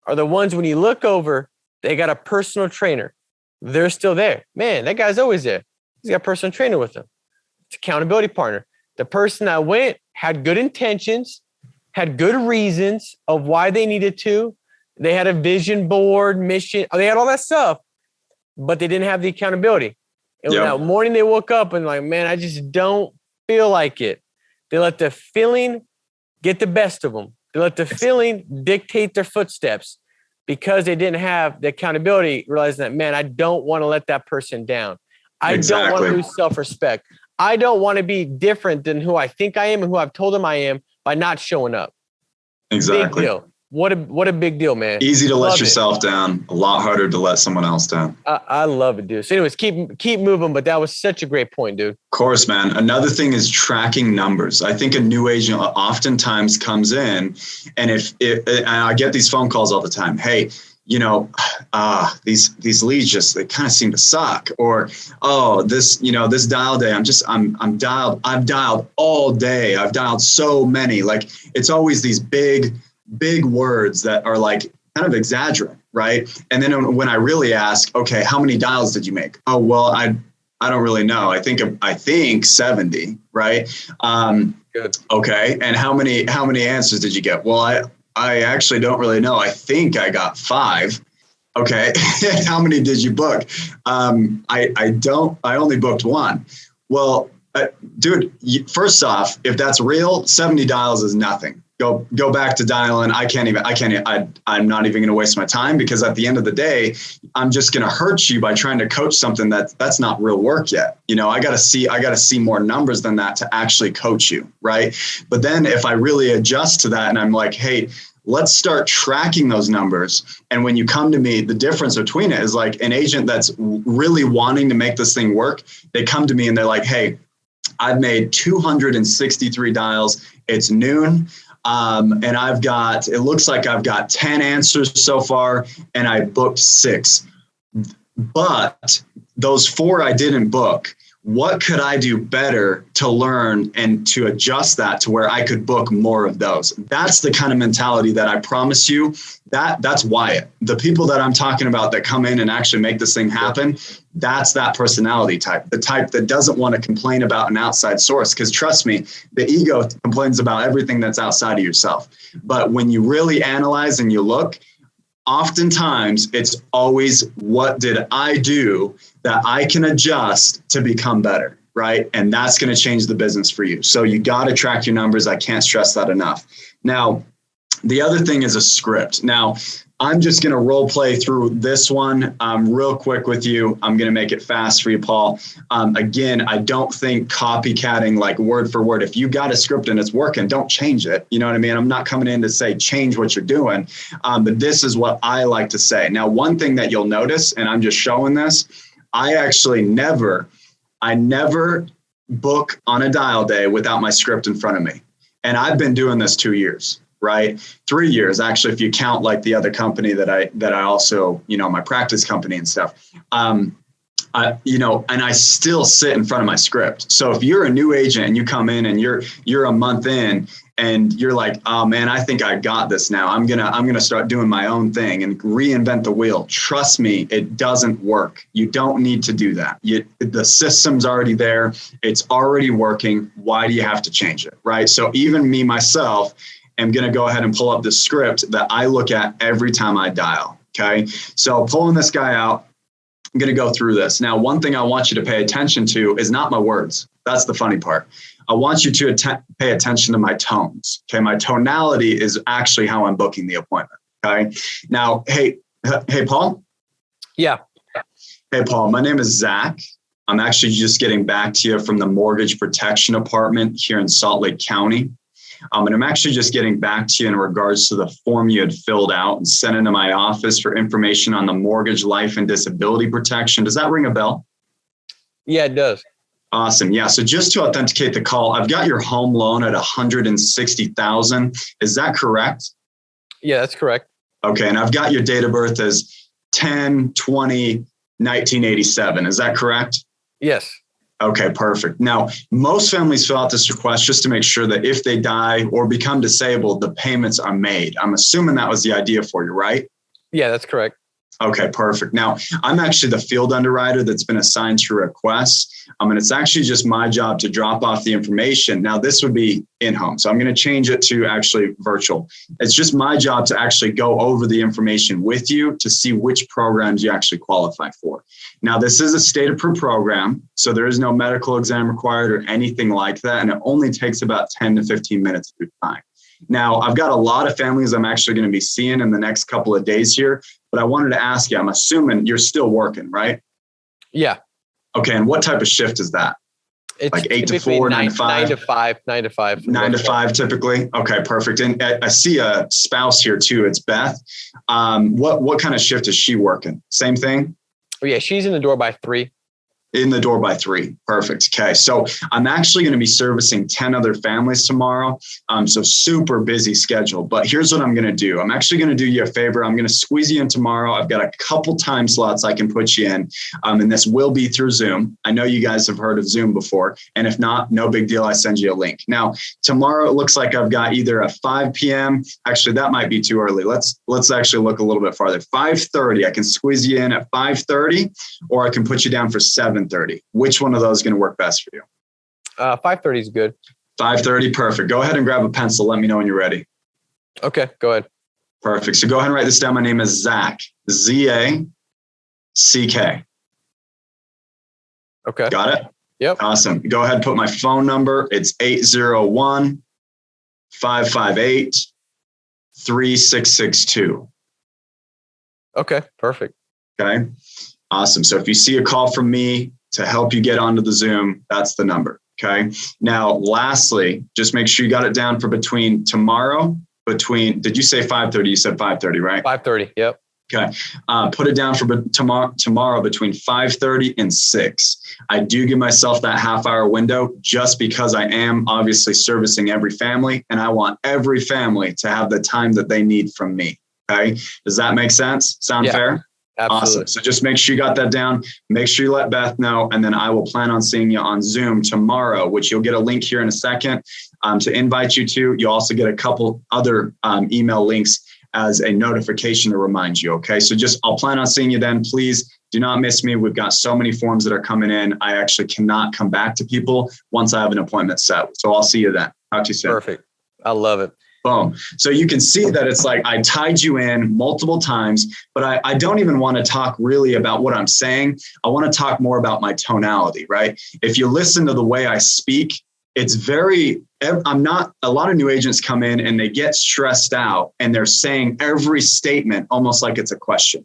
[SPEAKER 1] are the ones when you look over, they got a personal trainer. They're still there. Man, that guy's always there. He's got a personal trainer with him. It's accountability partner. The person that went had good intentions, had good reasons of why they needed to. They had a vision board, mission. They had all that stuff, but they didn't have the accountability. And when that morning they woke up and like, man, I just don't feel like it. They let the feeling get the best of them. They let the feeling dictate their footsteps, because they didn't have the accountability, realizing that, man, I don't want to let that person down. I don't want to lose self-respect. I don't want to be different than who I think I am and who I've told them I am by not showing up. Exactly. What a big deal, man.
[SPEAKER 2] Easy to
[SPEAKER 1] Love
[SPEAKER 2] let
[SPEAKER 1] it.
[SPEAKER 2] yourself down, a lot harder to let someone else down.
[SPEAKER 1] I love it, dude. So anyways, keep moving, but that was such a great point, dude.
[SPEAKER 2] Of course, man. Another thing is tracking numbers. I think a new agent oftentimes comes in, and and I get these phone calls all the time. Hey, these leads they kind of seem to suck, or, oh, this dial day, I've dialed all day. I've dialed so many. Like, it's always these big words that are like kind of exaggerate, right? And then when I really ask, okay, how many dials did you make? Oh, well, I don't really know. I think 70, right?
[SPEAKER 1] Good.
[SPEAKER 2] Okay. And how many answers did you get? Well, I actually don't really know. I think I got 5. Okay. How many did you book? I only booked 1. Well, dude, first off, if that's real, 70 dials is nothing. Go back to dialing. I'm not even going to waste my time, because at the end of the day, I'm just going to hurt you by trying to coach something that's not real work yet. I got to see more numbers than that to actually coach you. Right. But then if I really adjust to that and I'm like, hey, let's start tracking those numbers. And when you come to me, the difference between it is like an agent that's really wanting to make this thing work. They come to me and they're like, hey, I've made 263 dials. It's noon. And it looks like I've got 10 answers so far, and I booked 6, but those 4 I didn't book. What could I do better to learn and to adjust that to where I could book more of those? That's the kind of mentality that I promise you that's Wyatt. The people that I'm talking about that come in and actually make this thing happen, that's that personality type, the type that doesn't want to complain about an outside source. Because trust me, the ego complains about everything that's outside of yourself. But when you really analyze and you look, oftentimes it's always, what did I do that I can adjust to become better, right? And that's going to change the business for you. So you got to track your numbers. I can't stress that enough. Now, the other thing is a script. Now, I'm just going to role play through this one real quick with you. I'm going to make it fast for you, Paul. Again, I don't think copycatting like word for word. If you got a script and it's working, don't change it. You know what I mean? I'm not coming in to say change what you're doing, but this is what I like to say. Now, one thing that you'll notice, and I'm just showing this, I actually never book on a dial day without my script in front of me. And I've been doing this 2 years. Right? 3 years, actually, if you count like the other company that I also, my practice company and stuff, and I still sit in front of my script. So if you're a new agent and you come in and you're a month in and you're like, oh man, I think I got this now. I'm going to start doing my own thing and reinvent the wheel. Trust me, it doesn't work. You don't need to do that. The system's already there. It's already working. Why do you have to change it? Right? So even me, myself, I'm going to go ahead and pull up the script that I look at every time I dial. Okay. So pulling this guy out, I'm going to go through this. Now, one thing I want you to pay attention to is not my words. That's the funny part. I want you to pay attention to my tones. Okay. My tonality is actually how I'm booking the appointment. Okay. Now, hey, Paul.
[SPEAKER 1] Yeah.
[SPEAKER 2] Hey, Paul, my name is Zach. I'm actually just getting back to you from the Mortgage Protection Department here in Salt Lake County. And I'm actually just getting back to you in regards to the form you had filled out and sent into my office for information on the mortgage, life, and disability protection. Does that ring a bell?
[SPEAKER 1] Yeah, it does.
[SPEAKER 2] Awesome. Yeah. So just to authenticate the call, I've got your home loan at $160,000. Is that correct?
[SPEAKER 1] Yeah, that's correct.
[SPEAKER 2] Okay. And I've got your date of birth as 10/20/1987. Is that correct?
[SPEAKER 1] Yes.
[SPEAKER 2] Okay, perfect. Now, most families fill out this request just to make sure that if they die or become disabled, the payments are made. I'm assuming that was the idea for you, right?
[SPEAKER 1] Yeah, that's correct.
[SPEAKER 2] Okay, perfect. Now, I'm actually the field underwriter that's been assigned to requests. And it's actually just my job to drop off the information. Now, this would be in-home, so I'm going to change it to actually virtual. It's just my job to actually go over the information with you to see which programs you actually qualify for. Now, this is a state-approved program, so there is no medical exam required or anything like that, and it only takes about 10 to 15 minutes of your time. Now, I've got a lot of families I'm actually going to be seeing in the next couple of days here, but I wanted to ask you, I'm assuming you're still working, right?
[SPEAKER 1] Yeah.
[SPEAKER 2] Okay. And what type of shift is that?
[SPEAKER 1] It's
[SPEAKER 2] like 8 to
[SPEAKER 1] typically
[SPEAKER 2] 4, 9 to 5?
[SPEAKER 1] 9 to 5.
[SPEAKER 2] 9 to 5 typically. Okay, perfect. And I see a spouse here too. It's Beth. What kind of shift is she working? Same thing?
[SPEAKER 1] Oh, yeah, she's in the door by 3.
[SPEAKER 2] In the door by 3. Perfect. Okay. So I'm actually going to be servicing 10 other families tomorrow. So super busy schedule, but here's what I'm going to do. I'm actually going to do you a favor. I'm going to squeeze you in tomorrow. I've got a couple time slots I can put you in. And this will be through Zoom. I know you guys have heard of Zoom before. And if not, no big deal. I send you a link. Now, tomorrow, it looks like I've got either a 5 p.m. Actually, that might be too early. Let's actually look a little bit farther. 5:30. I can squeeze you in at 5:30, or I can put you down for 7:30. Which one of those is going to work best for you?
[SPEAKER 1] 5:30 is good.
[SPEAKER 2] 5:30, perfect. Go ahead and grab a pencil. Let me know when you're ready.
[SPEAKER 1] Okay, go ahead.
[SPEAKER 2] Perfect. So go ahead and write this down. My name is Zach, Zack.
[SPEAKER 1] Okay.
[SPEAKER 2] Got it?
[SPEAKER 1] Yep.
[SPEAKER 2] Awesome. Go ahead and put my phone number. It's 801-558-3662.
[SPEAKER 1] Okay, perfect.
[SPEAKER 2] Okay. Awesome. So if you see a call from me to help you get onto the Zoom, that's the number. Okay. Now, lastly, just make sure you got it down for tomorrow, did you say 5:30? You said 5:30, right?
[SPEAKER 1] 5:30. Yep.
[SPEAKER 2] Okay. Put it down for tomorrow between 5:30 and 6. I do give myself that half-hour window just because I am obviously servicing every family, and I want every family to have the time that they need from me. Okay. Does that make sense? Sound fair?
[SPEAKER 1] Absolutely.
[SPEAKER 2] Awesome. So just make sure you got that down. Make sure you let Beth know, and then I will plan on seeing you on Zoom tomorrow, which you'll get a link here in a second to invite you to. You'll also get a couple other email links as a notification to remind you. Okay. So I'll plan on seeing you then. Please do not miss me. We've got so many forms that are coming in. I actually cannot come back to people once I have an appointment set. So I'll see you then. Talk to you soon.
[SPEAKER 1] Perfect. I love it.
[SPEAKER 2] Boom. So you can see that it's like I tied you in multiple times, but I don't even want to talk really about what I'm saying. I want to talk more about my tonality, right? If you listen to the way I speak, it's a lot of new agents come in and they get stressed out and they're saying every statement almost like it's a question.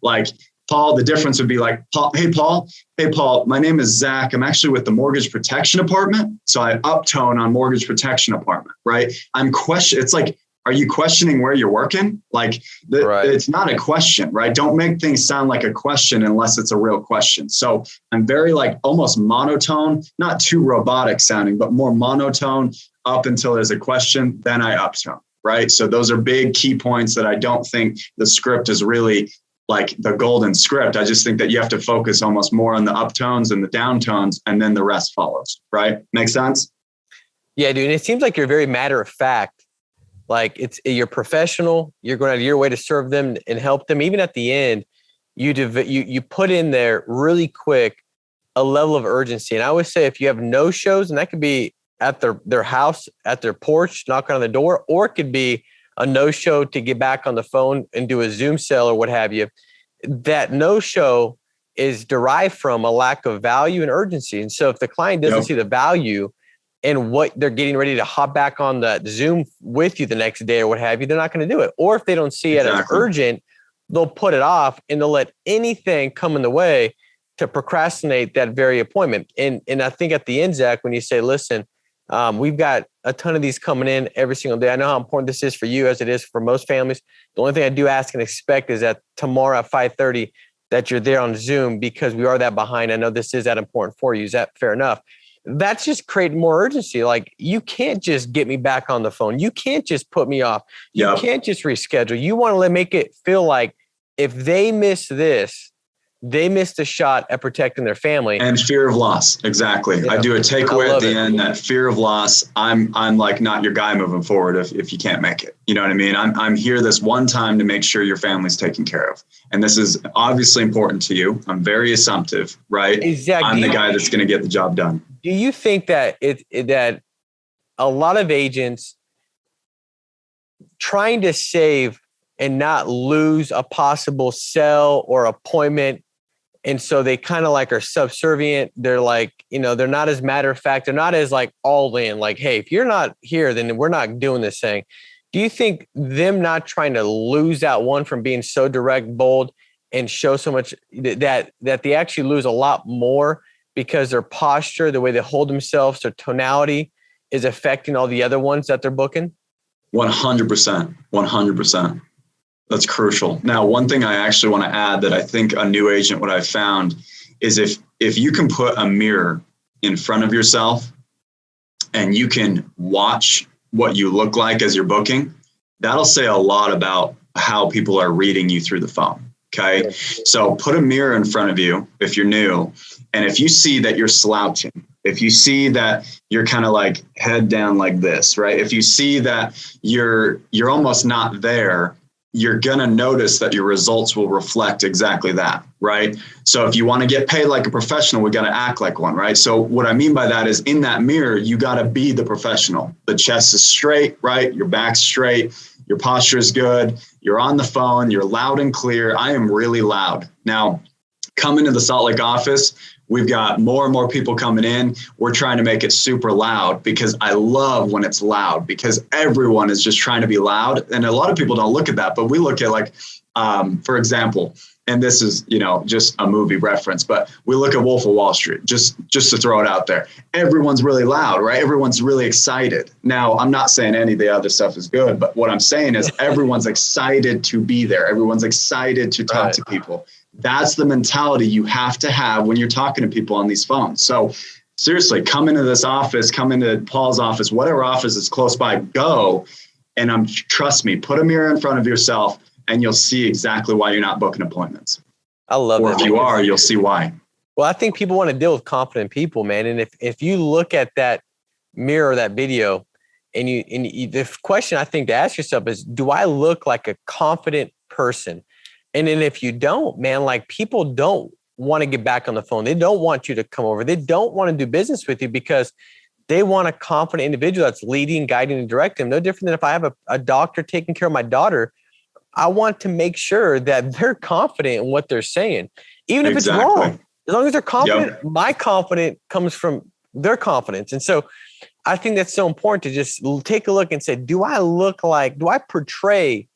[SPEAKER 2] Like, Paul, the difference would be like, hey, Paul, my name is Zach. I'm actually with the mortgage protection department. So I uptone on mortgage protection department, right? It's like, are you questioning where you're working? Like It's not a question, right? Don't make things sound like a question unless it's a real question. So I'm very like almost monotone, not too robotic sounding, but more monotone up until there's a question, then I uptone, right? So those are big key points that I don't think the script is really like the golden script. I just think that you have to focus almost more on the uptones and the downtones, and then the rest follows, right? Make sense?
[SPEAKER 1] Yeah, dude. And it seems like you're very matter of fact. Like you're professional. You're going out of your way to serve them and help them. Even at the end, you put in there really quick a level of urgency. And I always say if you have no shows, and that could be at their house, at their porch, knocking on the door, or it could be a no-show to get back on the phone and do a Zoom sale or what have you, that no-show is derived from a lack of value and urgency. And so if the client doesn't see the value in what they're getting ready to hop back on the Zoom with you the next day or what have you, they're not going to do it. Or if they don't see it as urgent, they'll put it off and they'll let anything come in the way to procrastinate that very appointment. And I think at the end, Zach, when you say, listen, we've got a ton of these coming in every single day. I know how important this is for you as it is for most families. The only thing I do ask and expect is that tomorrow at 5:30 that you're there on Zoom because we are that behind. I know this is that important for you. Is that fair enough? That's just creating more urgency. Like you can't just get me back on the phone. You can't just put me off. You can't just reschedule. You want to make it feel like if they miss this, they missed a shot at protecting their family.
[SPEAKER 2] And fear of loss. Exactly. Yeah. I do a takeaway at the end, that fear of loss. I'm like not your guy moving forward if you can't make it. You know what I mean? I'm here this one time to make sure your family's taken care of. And this is obviously important to you. I'm very assumptive, right?
[SPEAKER 1] Exactly.
[SPEAKER 2] I'm the guy that's going to get the job done.
[SPEAKER 1] Do you think that that a lot of agents trying to save and not lose a possible sell or appointment, and so they kind of like are subservient. They're like, they're not as matter of fact. They're not as like all in, like, hey, if you're not here, then we're not doing this thing. Do you think them not trying to lose that one from being so direct, bold, and show so much that they actually lose a lot more because their posture, the way they hold themselves, their tonality is affecting all the other ones that they're booking?
[SPEAKER 2] 100%. 100%. That's crucial. Now, one thing I actually want to add that I think a new agent, what I've found is if you can put a mirror in front of yourself and you can watch what you look like as you're booking, that'll say a lot about how people are reading you through the phone. Okay. So put a mirror in front of you if you're new. And if you see that you're slouching, if you see that you're kind of like head down like this, right? If you see that you're almost not there, you're going to notice that your results will reflect exactly that, right? So if you want to get paid like a professional, we got to act like one, right? So what I mean by that is in that mirror, you got to be the professional. The chest is straight, right? Your back's straight. Your posture is good. You're on the phone. You're loud and clear. I am really loud. Now, coming to the Salt Lake office, we've got more and more people coming in. We're trying to make it super loud because I love when it's loud because everyone is just trying to be loud. And a lot of people don't look at that, but we look at like, for example, and this is, just a movie reference, but we look at Wolf of Wall Street, just to throw it out there. Everyone's really loud, right? Everyone's really excited. Now, I'm not saying any of the other stuff is good, but what I'm saying is everyone's excited to be there. Everyone's excited to talk to people. That's the mentality you have to have when you're talking to people on these phones. So seriously, come into this office, come into Paul's office, whatever office is close by, go. And trust me, put a mirror in front of yourself and you'll see exactly why you're not booking appointments.
[SPEAKER 1] I love
[SPEAKER 2] that. Or if you are, you'll see why.
[SPEAKER 1] Well, I think people want to deal with confident people, man. And if you look at that mirror, that video, and the question I think to ask yourself is, do I look like a confident person? And then if you don't, man, like people don't want to get back on the phone. They don't want you to come over. They don't want to do business with you because they want a confident individual that's leading, guiding, and directing. No different than if I have a doctor taking care of my daughter. I want to make sure that they're confident in what they're saying, even if it's wrong. As long as they're confident, my confidence comes from their confidence. And so I think that's so important to just take a look and say, do I portray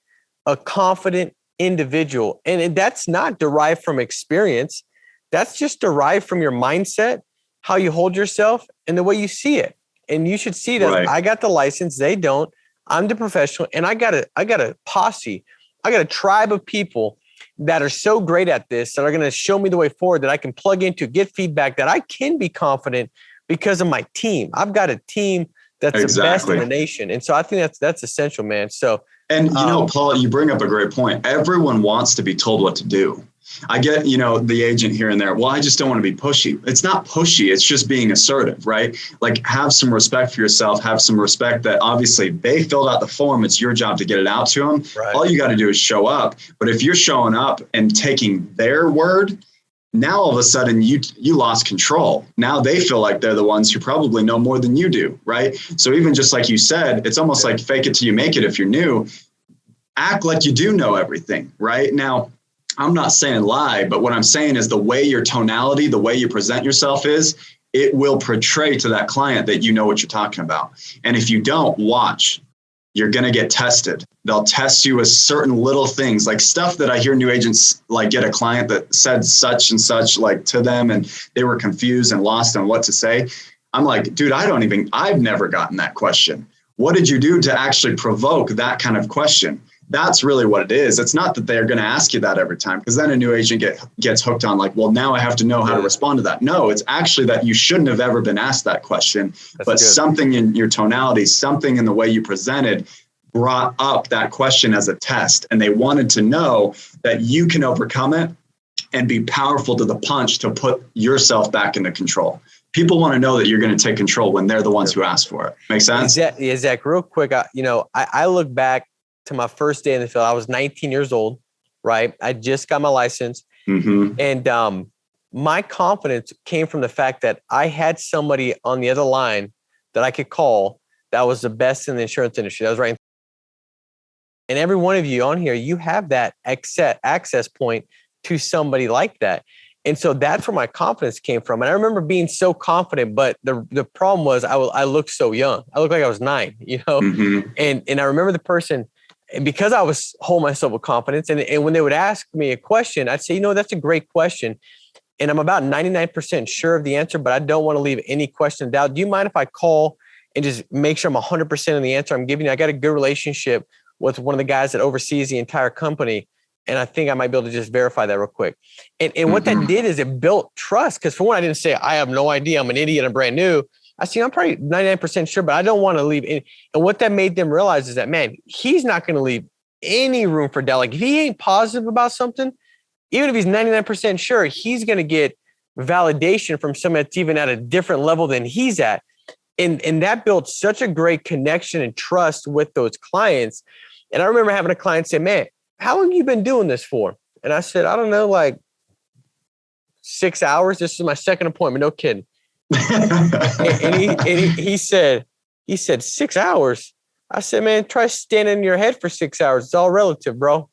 [SPEAKER 1] a confident individual? And that's not derived from experience. That's just derived from your mindset, how you hold yourself, and the way you see it. And you should see that I got the license, they don't. I'm the professional, and I got a posse. I got a tribe of people that are so great at this that are going to show me the way forward that I can plug into, get feedback, that I can be confident because of my team. I've got a team that's the best in the nation. And so I think that's essential, man. So,
[SPEAKER 2] and Paul, you bring up a great point. Everyone wants to be told what to do. I get, the agent here and there. Well, I just don't want to be pushy. It's not pushy. It's just being assertive, right? Like have some respect for yourself. Have some respect that obviously they filled out the form. It's your job to get it out to them. Right. All you got to do is show up. But if you're showing up and taking their word, now all of a sudden you lost control. Now they feel like they're the ones who probably know more than you do, right? So even just like you said, it's almost like fake it till you make it. If you're new, act like you do know everything, right? Now, I'm not saying lie, but what I'm saying is the way your tonality, the way you present yourself it will portray to that client that you know what you're talking about. And if you don't, watch, you're going to get tested. They'll test you with certain little things, like stuff that I hear new agents like get a client that said such and such like to them and they were confused and lost on what to say. I'm like, dude, I've never gotten that question. What did you do to actually provoke that kind of question? That's really what it is. It's not that they're going to ask you that every time, because then a new agent gets hooked on like, well, now I have to know how to respond to that. No, it's actually that you shouldn't have ever been asked that question, but something in your tonality, something in the way you presented brought up that question as a test. And they wanted to know that you can overcome it and be powerful to the punch to put yourself back into control. People want to know that you're going to take control when they're the ones who ask for it. Make sense?
[SPEAKER 1] Yeah, Zach, real quick, I look back to my first day in the field. I was 19 years old, right? I just got my license. Mm-hmm. And my confidence came from the fact that I had somebody on the other line that I could call that was the best in the insurance industry. That was right. And every one of you on here, you have that access point to somebody like that. And so that's where my confidence came from. And I remember being so confident, but the problem was I looked so young. I looked like I was 9, Mm-hmm. And I remember the person, and because I was holding myself with confidence, and when they would ask me a question, I'd say, that's a great question. and I'm about 99% sure of the answer, but I don't want to leave any question of doubt. Do you mind if I call and just make sure I'm 100% of the answer I'm giving you? I got a good relationship with one of the guys that oversees the entire company. And I think I might be able to just verify that real quick. And what that did is it built trust. Because for one, I didn't say, I have no idea, I'm an idiot, I'm brand new. I see, I'm probably 99% sure, but I don't want to leave any. And what that made them realize is that, man, he's not going to leave any room for doubt. Like if he ain't positive about something, even if he's 99% sure, he's going to get validation from someone that's even at a different level than he's at. And that built such a great connection and trust with those clients. And I remember having a client say, man, how long have you been doing this for? And I said, I don't know, like 6 hours. This is my second appointment. No kidding. he said 6 hours. I said, man, try standing in your head for 6 hours. It's all relative, bro.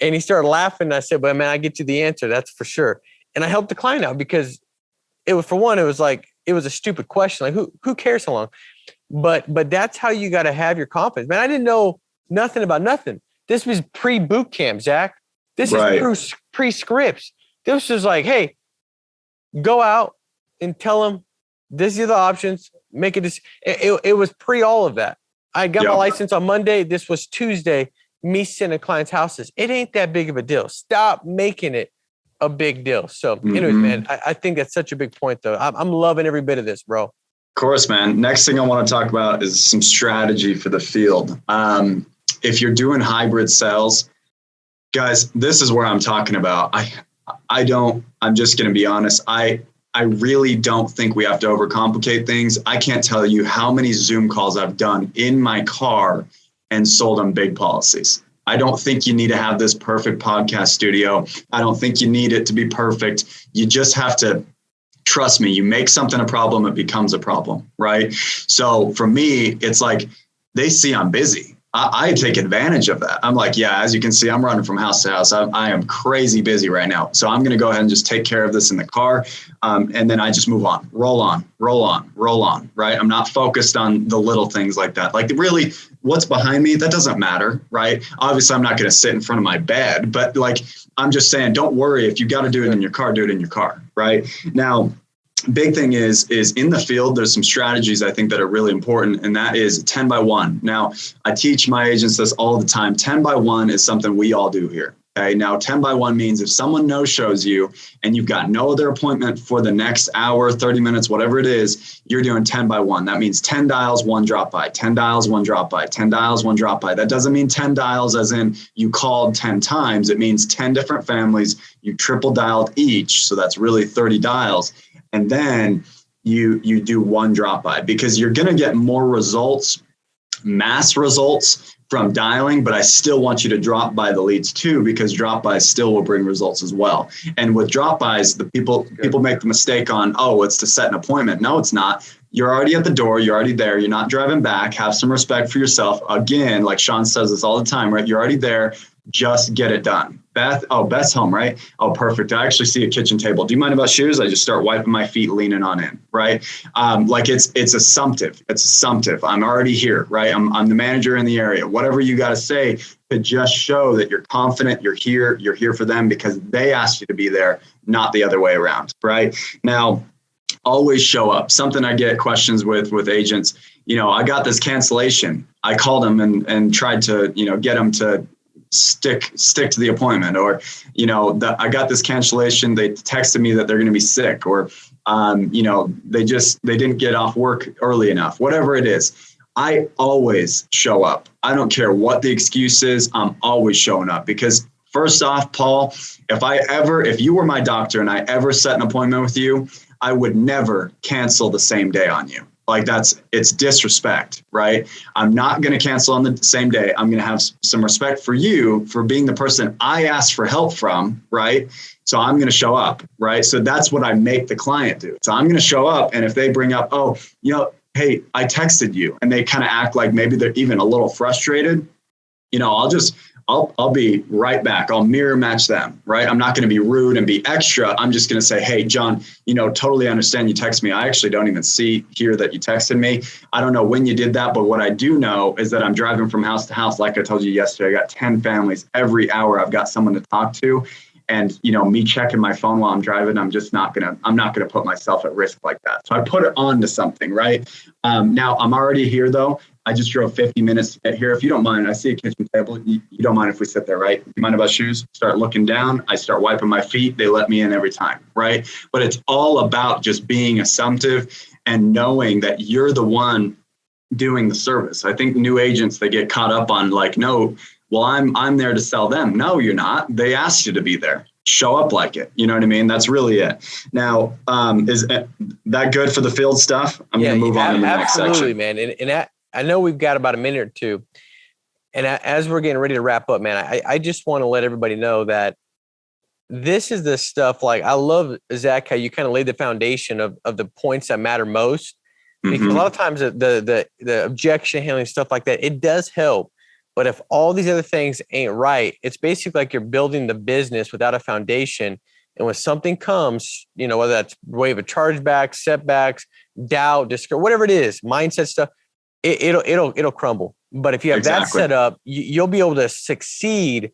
[SPEAKER 1] And he started laughing. And I said, but man, I get you the answer. That's for sure. And I helped the client out because it was, for one, it was a stupid question. Like who cares how long? But that's how you got to have your confidence. Man, I didn't know nothing about nothing. This was pre-boot camp, Zach. This is pre-scripts. This was like, hey, go out and tell them these are the options. Make it. It was pre all of that. I got my license on Monday. This was Tuesday. Me sending clients' houses. It ain't that big of a deal. Stop making it a big deal. So anyways, man, I think that's such a big point, though. I'm loving every bit of this, bro. Of
[SPEAKER 2] course, man. Next thing I want to talk about is some strategy for the field. If you're doing hybrid sales, guys, this is where I'm talking about. I'm just going to be honest. I really don't think we have to overcomplicate things. I can't tell you how many Zoom calls I've done in my car and sold them big policies. I don't think you need to have this perfect podcast studio. I don't think you need it to be perfect. You just have to trust me. You make something a problem, it becomes a problem, right? So for me, it's like they see I'm busy. I take advantage of that. I'm like, yeah, as you can see, I'm running from house to house. I am crazy busy right now. So I'm going to go ahead and just take care of this in the car. And then I just move on, roll on, right? I'm not focused on the little things like that. Like really what's behind me, that doesn't matter, right? Obviously I'm not going to sit in front of my bed, but like, I'm just saying, don't worry. If you got to do it in your car, do it in your car, right? Now, big thing is in the field, there's some strategies I think that are really important, and that is 10 by 1. Now, I teach my agents this all the time. 10 by 1 is something we all do here. Okay. Now, 10 by 1 means if someone no-shows you and you've got no other appointment for the next hour, 30 minutes, whatever it is, you're doing 10 by 1. That means 10 dials, 1 drop by, 10 dials, 1 drop by, 10 dials, 1 drop by. That doesn't mean 10 dials as in you called 10 times. It means 10 different families. You triple dialed each. So that's really 30 dials. And then you do 1 drop by because you're going to get more results, mass results from dialing, but I still want you to drop by the leads too, because drop bys still will bring results as well. And with drop bys, the people make the mistake on, oh, it's to set an appointment. No, it's not. You're already at the door. You're already there. You're not driving back. Have some respect for yourself. Again, like Sean says this all the time, right? You're already there. Just get it done. Beth's home, right? Oh, perfect. I actually see a kitchen table. Do you mind about shoes? I just start wiping my feet, leaning on in, right? Like it's assumptive. It's assumptive. I'm already here, right? I'm the manager in the area. Whatever you got to say to just show that you're confident, you're here for them because they asked you to be there, not the other way around, right? Now, always show up. Something I get questions with agents, I got this cancellation. I called them and tried to, get them to stick to the appointment, or I got this cancellation, they texted me that they're going to be sick, or they didn't get off work early enough, whatever it is. I always show up. I don't care what the excuse is. I'm always showing up because first off, Paul, if you were my doctor and I ever set an appointment with you, I would never cancel the same day on you. Like it's disrespect, right? I'm not going to cancel on the same day. I'm going to have some respect for you for being the person I asked for help from, right? So I'm going to show up, right? So that's what I make the client do. So I'm going to show up. And if they bring up, oh, hey, I texted you, and they kind of act like maybe they're even a little frustrated, I'll be right back. I'll mirror match them, right? I'm not going to be rude and be extra. I'm just going to say, hey, John, totally understand you text me. I actually don't even see here that you texted me. I don't know when you did that, but what I do know is that I'm driving from house to house. Like I told you yesterday, I got 10 families every hour. I've got someone to talk to. And, me checking my phone while I'm driving, I'm not going to put myself at risk like that. So I put it on to something, right? Now I'm already here though. I just drove 50 minutes to get here. If you don't mind, I see a kitchen table. You don't mind if we sit there, right? You mind about shoes? Start looking down. I start wiping my feet. They let me in every time, right? But it's all about just being assumptive and knowing that you're the one doing the service. I think new agents, they get caught up on like, no, well, I'm there to sell them. No, you're not. They asked you to be there. Show up like it. You know what I mean? That's really it. Now, is that good for the field stuff? I'm going to move on to the next section.
[SPEAKER 1] Absolutely, man. And I know we've got about a minute or two. And as we're getting ready to wrap up, man, I just want to let everybody know that this is the stuff. Like, I love, Zach, how you kind of laid the foundation of the points that matter most. Because a lot of times the objection handling, stuff like that, it does help. But if all these other things ain't right, it's basically like you're building the business without a foundation. And when something comes, whether that's wave of chargebacks, setbacks, doubt, discouragement, whatever it is, mindset stuff, it'll crumble. But if you have that set up, you'll be able to succeed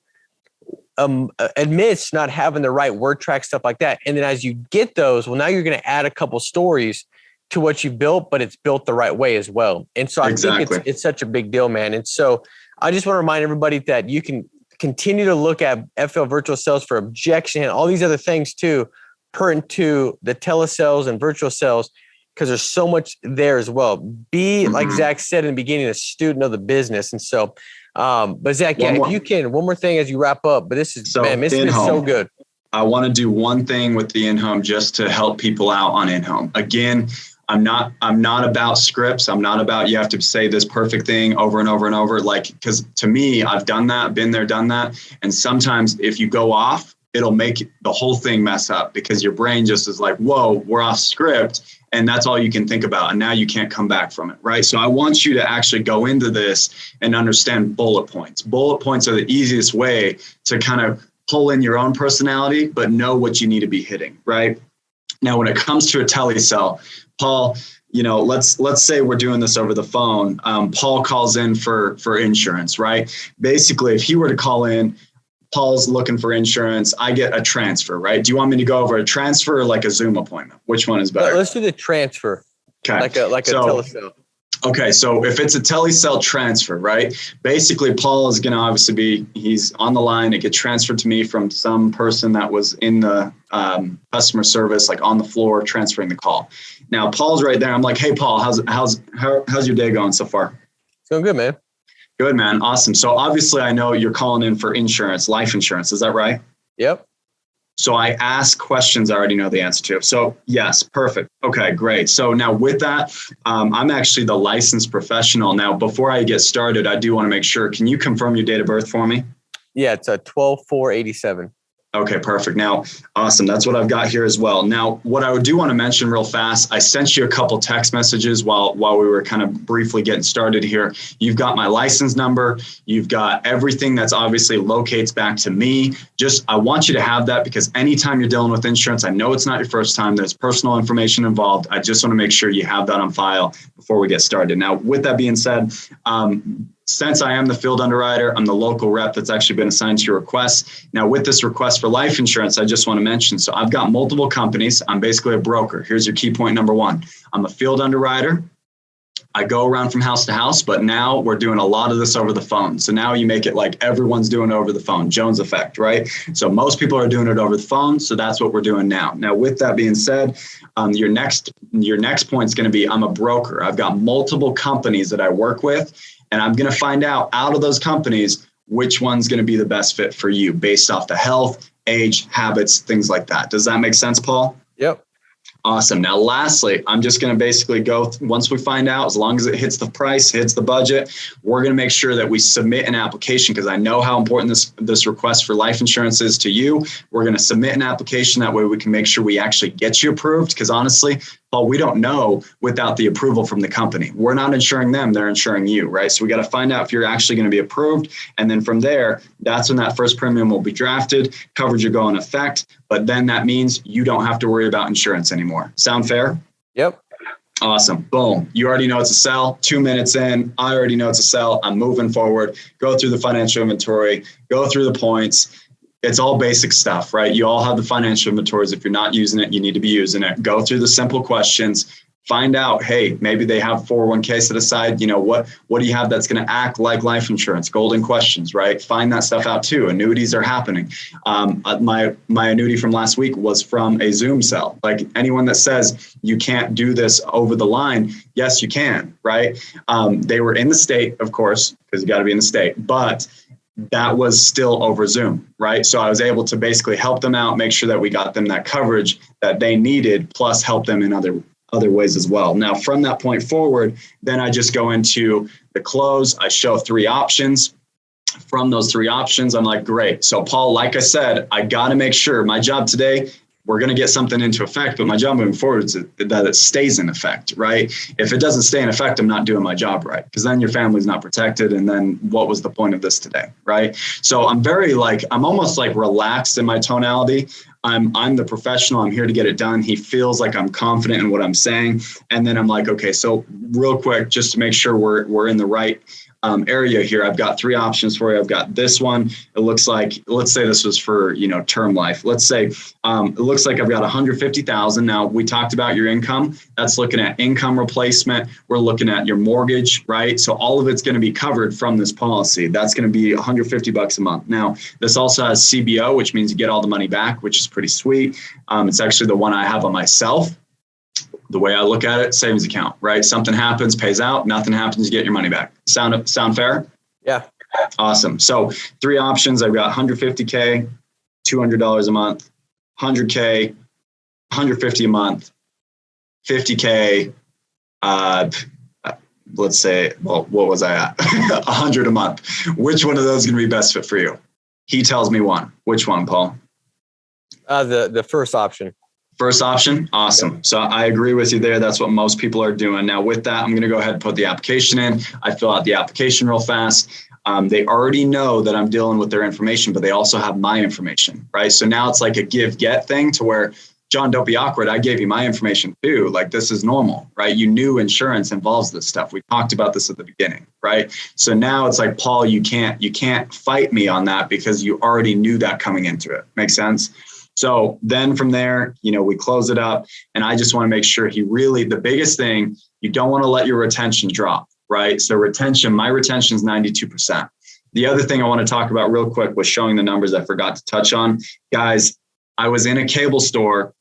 [SPEAKER 1] amidst not having the right word track, stuff like that. And then as you get those, well, now you're going to add a couple stories to what you built, but it's built the right way as well. And so I think it's such a big deal, man. And so I just want to remind everybody that you can continue to look at FFL Virtual Sales for objection and all these other things too, pertinent to the telesales and virtual sales, because there's so much there as well. Be, like Zach said in the beginning, a student of the business. And so, but Zach, if you can, one more thing as you wrap up, but this is so good.
[SPEAKER 2] I want to do one thing with the in-home just to help people out on in-home. Again, I'm not about scripts. I'm not about, you have to say this perfect thing over and over and over. Like, because to me, I've done that, been there, done that. And sometimes if you go off, it'll make the whole thing mess up because your brain just is like, whoa, we're off script. And that's all you can think about. And now you can't come back from it, right? So I want you to actually go into this and understand bullet points. Bullet points are the easiest way to kind of pull in your own personality, but know what you need to be hitting, right? Now, when it comes to a telesale, Paul, let's say we're doing this over the phone. Paul calls in for insurance, right? Basically, if he were to call in, Paul's looking for insurance, I get a transfer, right? Do you want me to go over a transfer or like a Zoom appointment? Which one is better?
[SPEAKER 1] Let's do the transfer. Okay. Like a telesale.
[SPEAKER 2] Okay, so if it's a telesale transfer, right? Basically, Paul is going to obviously he's on the line. It gets transferred to me from some person that was in the customer service, like on the floor, transferring the call. Now, Paul's right there. I'm like, hey, Paul, how's your day going so far?
[SPEAKER 1] It's going good, man.
[SPEAKER 2] Good, man. Awesome. So obviously, I know you're calling in for insurance, life insurance. Is that right?
[SPEAKER 1] Yep.
[SPEAKER 2] So I ask questions I already know the answer to. So yes, perfect. Okay, great. So now with that, I'm actually the licensed professional. Now, before I get started, I do want to make sure, can you confirm your date of birth for me?
[SPEAKER 1] Yeah, it's a 12/4/87.
[SPEAKER 2] Okay, perfect. Now, awesome. That's what I've got here as well. Now, what I do want to mention real fast, I sent you a couple text messages while we were kind of briefly getting started here. You've got my license number. You've got everything that's obviously locates back to me. I want you to have that because anytime you're dealing with insurance, I know it's not your first time. There's personal information involved. I just want to make sure you have that on file before we get started. Now, with that being said, since I am the field underwriter, I'm the local rep that's actually been assigned to your request. Now, with this request for life insurance, I just want to mention, so I've got multiple companies. I'm basically a broker. Here's your key point number one. I'm a field underwriter. I go around from house to house, but now we're doing a lot of this over the phone. So now you make it like everyone's doing it over the phone, Jones effect, right? So most people are doing it over the phone. So that's what we're doing now. Now, with that being said, your next point is going to be, I'm a broker. I've got multiple companies that I work with. And I'm going to find out of those companies, which one's going to be the best fit for you based off the health, age, habits, things like that. Does that make sense, Paul?
[SPEAKER 1] Yep.
[SPEAKER 2] Awesome. Now, lastly, I'm just going to basically go, once we find out, as long as it hits the price, hits the budget, we're going to make sure that we submit an application because I know how important this request for life insurance is to you. We're going to submit an application. That way we can make sure we actually get you approved because honestly, Paul, we don't know without the approval from the company. We're not insuring them, they're insuring you, right? So we got to find out if you're actually going to be approved. And then from there, that's when that first premium will be drafted, coverage will go in effect. But then that means you don't have to worry about insurance anymore. Sound fair?
[SPEAKER 1] Yep.
[SPEAKER 2] Awesome. Boom. You already know it's a sell. 2 minutes in, I already know it's a sell. I'm moving forward. Go through the financial inventory, go through the points. it's all basic stuff, right? You all have the financial inventories. If you're not using it, you need to be using it. Go through the simple questions. Find out, hey, maybe they have 401k set aside. What do you have that's going to act like life insurance? Golden questions, right? Find that stuff out too. Annuities are happening. My annuity from last week was from a Zoom cell. Like anyone that says you can't do this over the line, yes, you can, right? They were in the state, of course, because you got to be in the state, but that was still over Zoom, right? So I was able to basically help them out, make sure that we got them that coverage that they needed, plus help them in other ways as well. Now, from that point forward, then I just go into the close. I show 3 options. From those 3 options, I'm like, great. So Paul, like I said, I got to make sure my job today, we're going to get something into effect, but my job moving forward is that it stays in effect, right? If it doesn't stay in effect, I'm not doing my job right, because then your family's not protected. And then what was the point of this today, right? So I'm almost like relaxed in my tonality. I'm the professional. I'm here to get it done. He feels like I'm confident in what I'm saying. And then I'm like, okay, so real quick, just to make sure we're in the right area here. I've got 3 options for you. I've got this one. It looks like, let's say this was for, term life. Let's say it looks like I've got 150,000. Now we talked about your income. That's looking at income replacement. We're looking at your mortgage, right? So all of it's going to be covered from this policy. That's going to be $150 a month. Now this also has CBO, which means you get all the money back, which is pretty sweet. It's actually the one I have on myself. The way I look at it, savings account, right? Something happens, pays out, nothing happens, you get your money back. Sound fair?
[SPEAKER 1] Yeah.
[SPEAKER 2] Awesome. So 3 options. I've got 150K, $200 a month, 100K, 150 a month, 50K, let's say, well, what was I at? 100 a month. Which one of those is going to be best fit for you? He tells me one. Which one, Paul?
[SPEAKER 1] The first option.
[SPEAKER 2] First option. Awesome. So I agree with you there. That's what most people are doing. Now with that, I'm going to go ahead and put the application in. I fill out the application real fast. They already know that I'm dealing with their information, but they also have my information, right? So now it's like a give-get thing to where, John, don't be awkward. I gave you my information too. Like this is normal, right? You knew insurance involves this stuff. We talked about this at the beginning, right? So now it's like, Paul, you can't fight me on that because you already knew that coming into it. Make sense? So then from there, we close it up, and I just want to make sure the biggest thing, you don't want to let your retention drop, right? So my retention is 92%. The other thing I want to talk about real quick was showing the numbers I forgot to touch on. Guys, I was in a cable store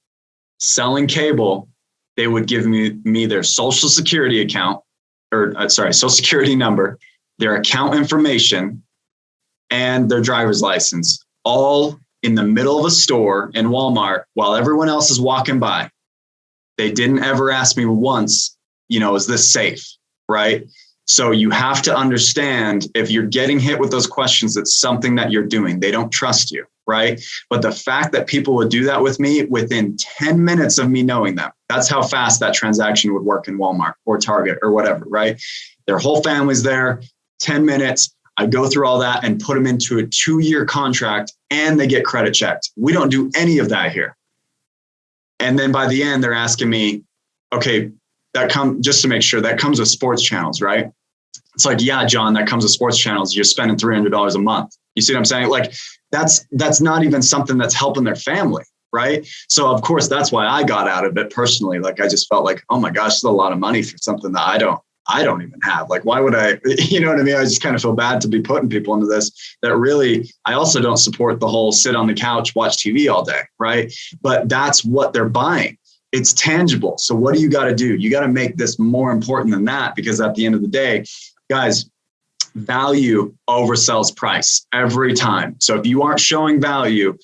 [SPEAKER 2] selling cable. They would give me their social security account social security number, their account information, and their driver's license, all in the middle of a store in Walmart while everyone else is walking by. They didn't ever ask me once, is this safe, right? So you have to understand, if you're getting hit with those questions, it's something that you're doing. They don't trust you, right? But the fact that people would do that with me within 10 minutes of me knowing them, that's how fast that transaction would work in Walmart or Target or whatever, right? Their whole family's there, 10 minutes. I go through all that and put them into a 2-year contract, and they get credit checked. We don't do any of that here. And then by the end, they're asking me, okay, just to make sure, that comes with sports channels, right? It's like, yeah, John, that comes with sports channels. You're spending $300 a month. You see what I'm saying? Like that's not even something that's helping their family, right? So of course, that's why I got out of it personally. Like I just felt like, oh my gosh, it's a lot of money for something that I don't even have. Like, why would I, you know what I mean? I just kind of feel bad to be putting people into this that really, I also don't support the whole sit on the couch, watch TV all day, right? But that's what they're buying. It's tangible. So what do you got to do? You got to make this more important than that, because at the end of the day, guys, value oversells price every time. So if you aren't showing value,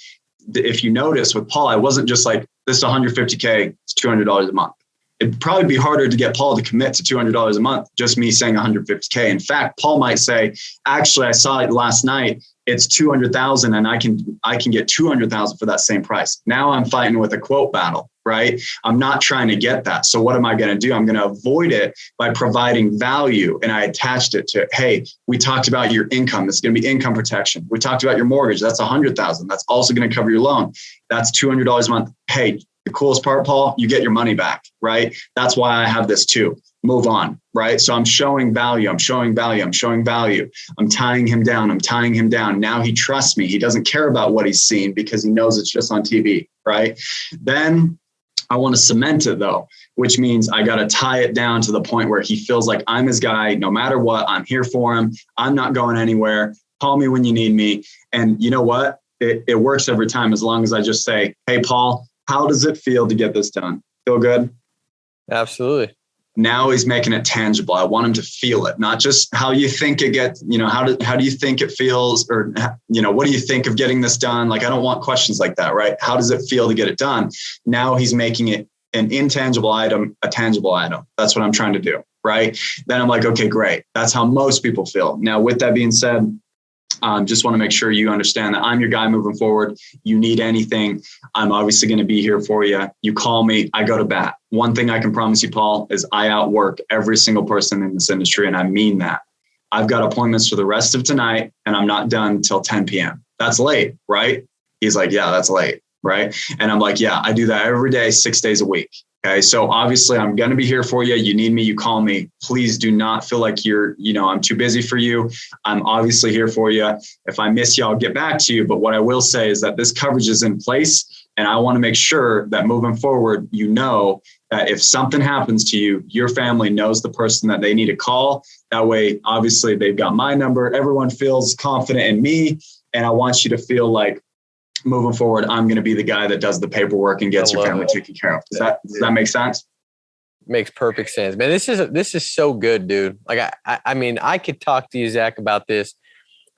[SPEAKER 2] if you notice with Paul, I wasn't just like, this is 150K, it's $200 a month. It'd probably be harder to get Paul to commit to $200 a month, just me saying 150K. In fact, Paul might say, actually, I saw it last night. It's 200,000 and I can get 200,000 for that same price. Now I'm fighting with a quote battle, right? I'm not trying to get that. So what am I going to do? I'm going to avoid it by providing value. And I attached it to, hey, we talked about your income. That's going to be income protection. We talked about your mortgage. That's 100,000. That's also going to cover your loan. That's $200 a month. Hey, The coolest part, Paul, you get your money back, right? That's why I have this too. Move on, right? So I'm showing value. I'm showing value. I'm showing value. I'm tying him down. I'm tying him down. Now he trusts me. He doesn't care about what he's seen because he knows it's just on TV, right? Then I want to cement it though, which means I got to tie it down to the point where he feels like I'm his guy. No matter what, I'm here for him. I'm not going anywhere. Call me when you need me. And you know what? It works every time as long as I just say, hey, Paul, how does it feel to get this done? Feel good?
[SPEAKER 1] Absolutely.
[SPEAKER 2] Now he's making it tangible. I want him to feel it, not just how you think it gets, how do you think it feels? Or, what do you think of getting this done? Like, I don't want questions like that, right? How does it feel to get it done? Now he's making it an intangible item, a tangible item. That's what I'm trying to do, right? Then I'm like, okay, great. That's how most people feel. Now, with that being said, just want to make sure you understand that I'm your guy moving forward. You need anything, I'm obviously going to be here for you. You call me, I go to bat. One thing I can promise you, Paul, is I outwork every single person in this industry. And I mean that. I've got appointments for the rest of tonight and I'm not done till 10 p.m. That's late, right? He's like, yeah, that's late, right? And I'm like, yeah, I do that every day, 6 days a week. Okay. So obviously I'm going to be here for you. You need me, you call me. Please do not feel like I'm too busy for you. I'm obviously here for you. If I miss you, I'll get back to you. But what I will say is that this coverage is in place. And I want to make sure that moving forward, that if something happens to you, your family knows the person that they need to call. That way, obviously they've got my number. Everyone feels confident in me. And I want you to feel like, moving forward, I'm going to be the guy that does the paperwork and gets your family taken care of. Does that make sense?
[SPEAKER 1] Makes perfect sense, man. This is so good, dude. Like, I mean, I could talk to you, Zach, about this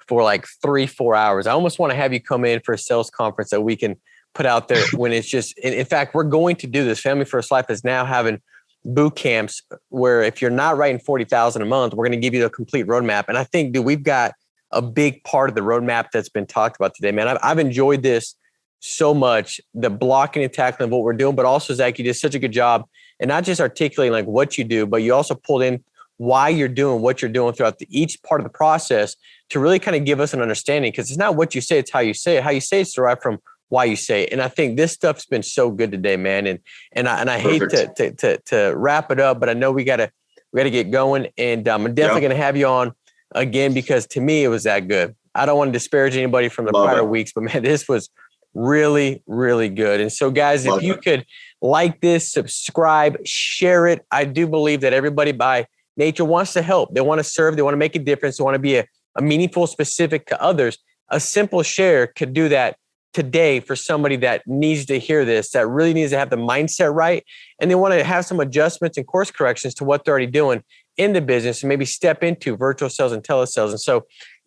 [SPEAKER 1] for like 3-4 hours. I almost want to have you come in for a sales conference that we can put out there when it's just, in fact, we're going to do this. Family First Life is now having boot camps where if you're not writing $40,000 a month, we're going to give you the complete roadmap. And I think, dude, we've got a big part of the roadmap that's been talked about today, man. I've enjoyed this so much, the blocking and tackling of what we're doing, but also, Zach, you did such a good job and not just articulating like what you do, but you also pulled in why you're doing what you're doing throughout each part of the process to really kind of give us an understanding, because it's not what you say, it's how you say it. How you say it's derived from why you say it. And I think this stuff's been so good today, man. And I hate to wrap it up, but I know we gotta get going, and I'm definitely gonna have you on again, because to me, it was that good. I don't want to disparage anybody from the prior weeks, but man, this was really, really good. And so guys, if you could like this, subscribe, share it. I do believe that everybody by nature wants to help. They want to serve. They want to make a difference. They want to be a meaningful, specific to others. A simple share could do that today for somebody that needs to hear this, that really needs to have the mindset right. And they want to have some adjustments and course corrections to what they're already doing in the business and maybe step into virtual sales and telesales. And so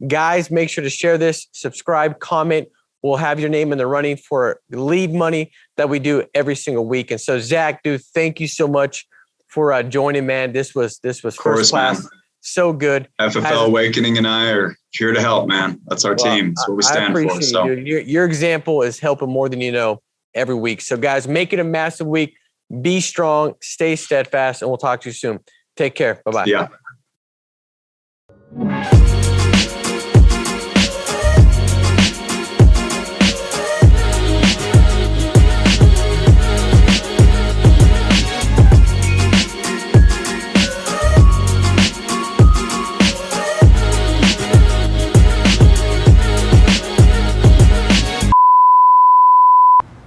[SPEAKER 1] guys, make sure to share this, subscribe, comment. We'll have your name in the running for lead money that we do every single week. And so Zach, dude, thank you so much for joining, man. This was first class. Man. So good.
[SPEAKER 2] FFL Awakening and I are here to help, man. That's our team. That's what we stand for. So
[SPEAKER 1] your example is helping more than you know every week. So guys, make it a massive week. Be strong, stay steadfast, and we'll talk to you soon. Take care. Bye-bye.
[SPEAKER 2] Yeah.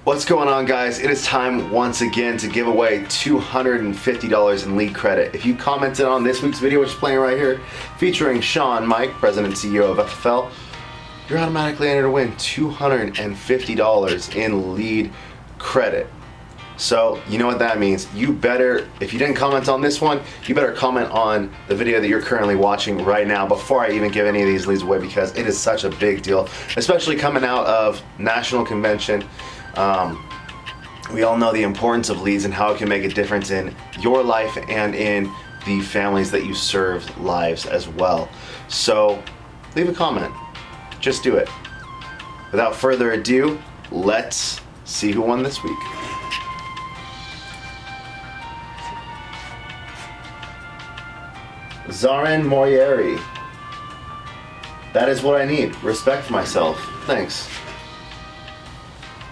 [SPEAKER 3] What's going on, guys? It is time once again to give away $250 in lead credit. If you commented on this week's video, which is playing right here, featuring Sean Mike, President and CEO of FFL, you're automatically entered to win $250 in lead credit. So you know what that means. You better, if you didn't comment on this one, you better comment on the video that you're currently watching right now before I even give any of these leads away, because it is such a big deal, especially coming out of National Convention. We all know the importance of leads and how it can make a difference in your life and in the families that you serve lives as well. So leave a comment. Just do it. Without further ado, let's see who won this week. Zarin Morieri. That is what I need. Respect myself. Thanks.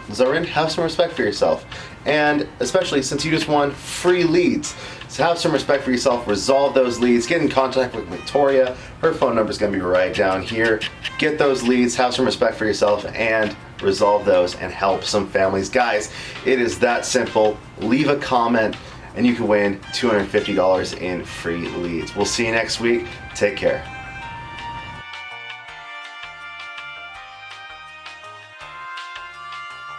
[SPEAKER 3] Zorin, have some respect for yourself. And especially since you just won free leads. So have some respect for yourself, resolve those leads, get in contact with Victoria. Her phone number is going to be right down here. Get those leads, have some respect for yourself, and resolve those and help some families. Guys, it is that simple. Leave a comment and you can win $250 in free leads. We'll see you next week. Take care.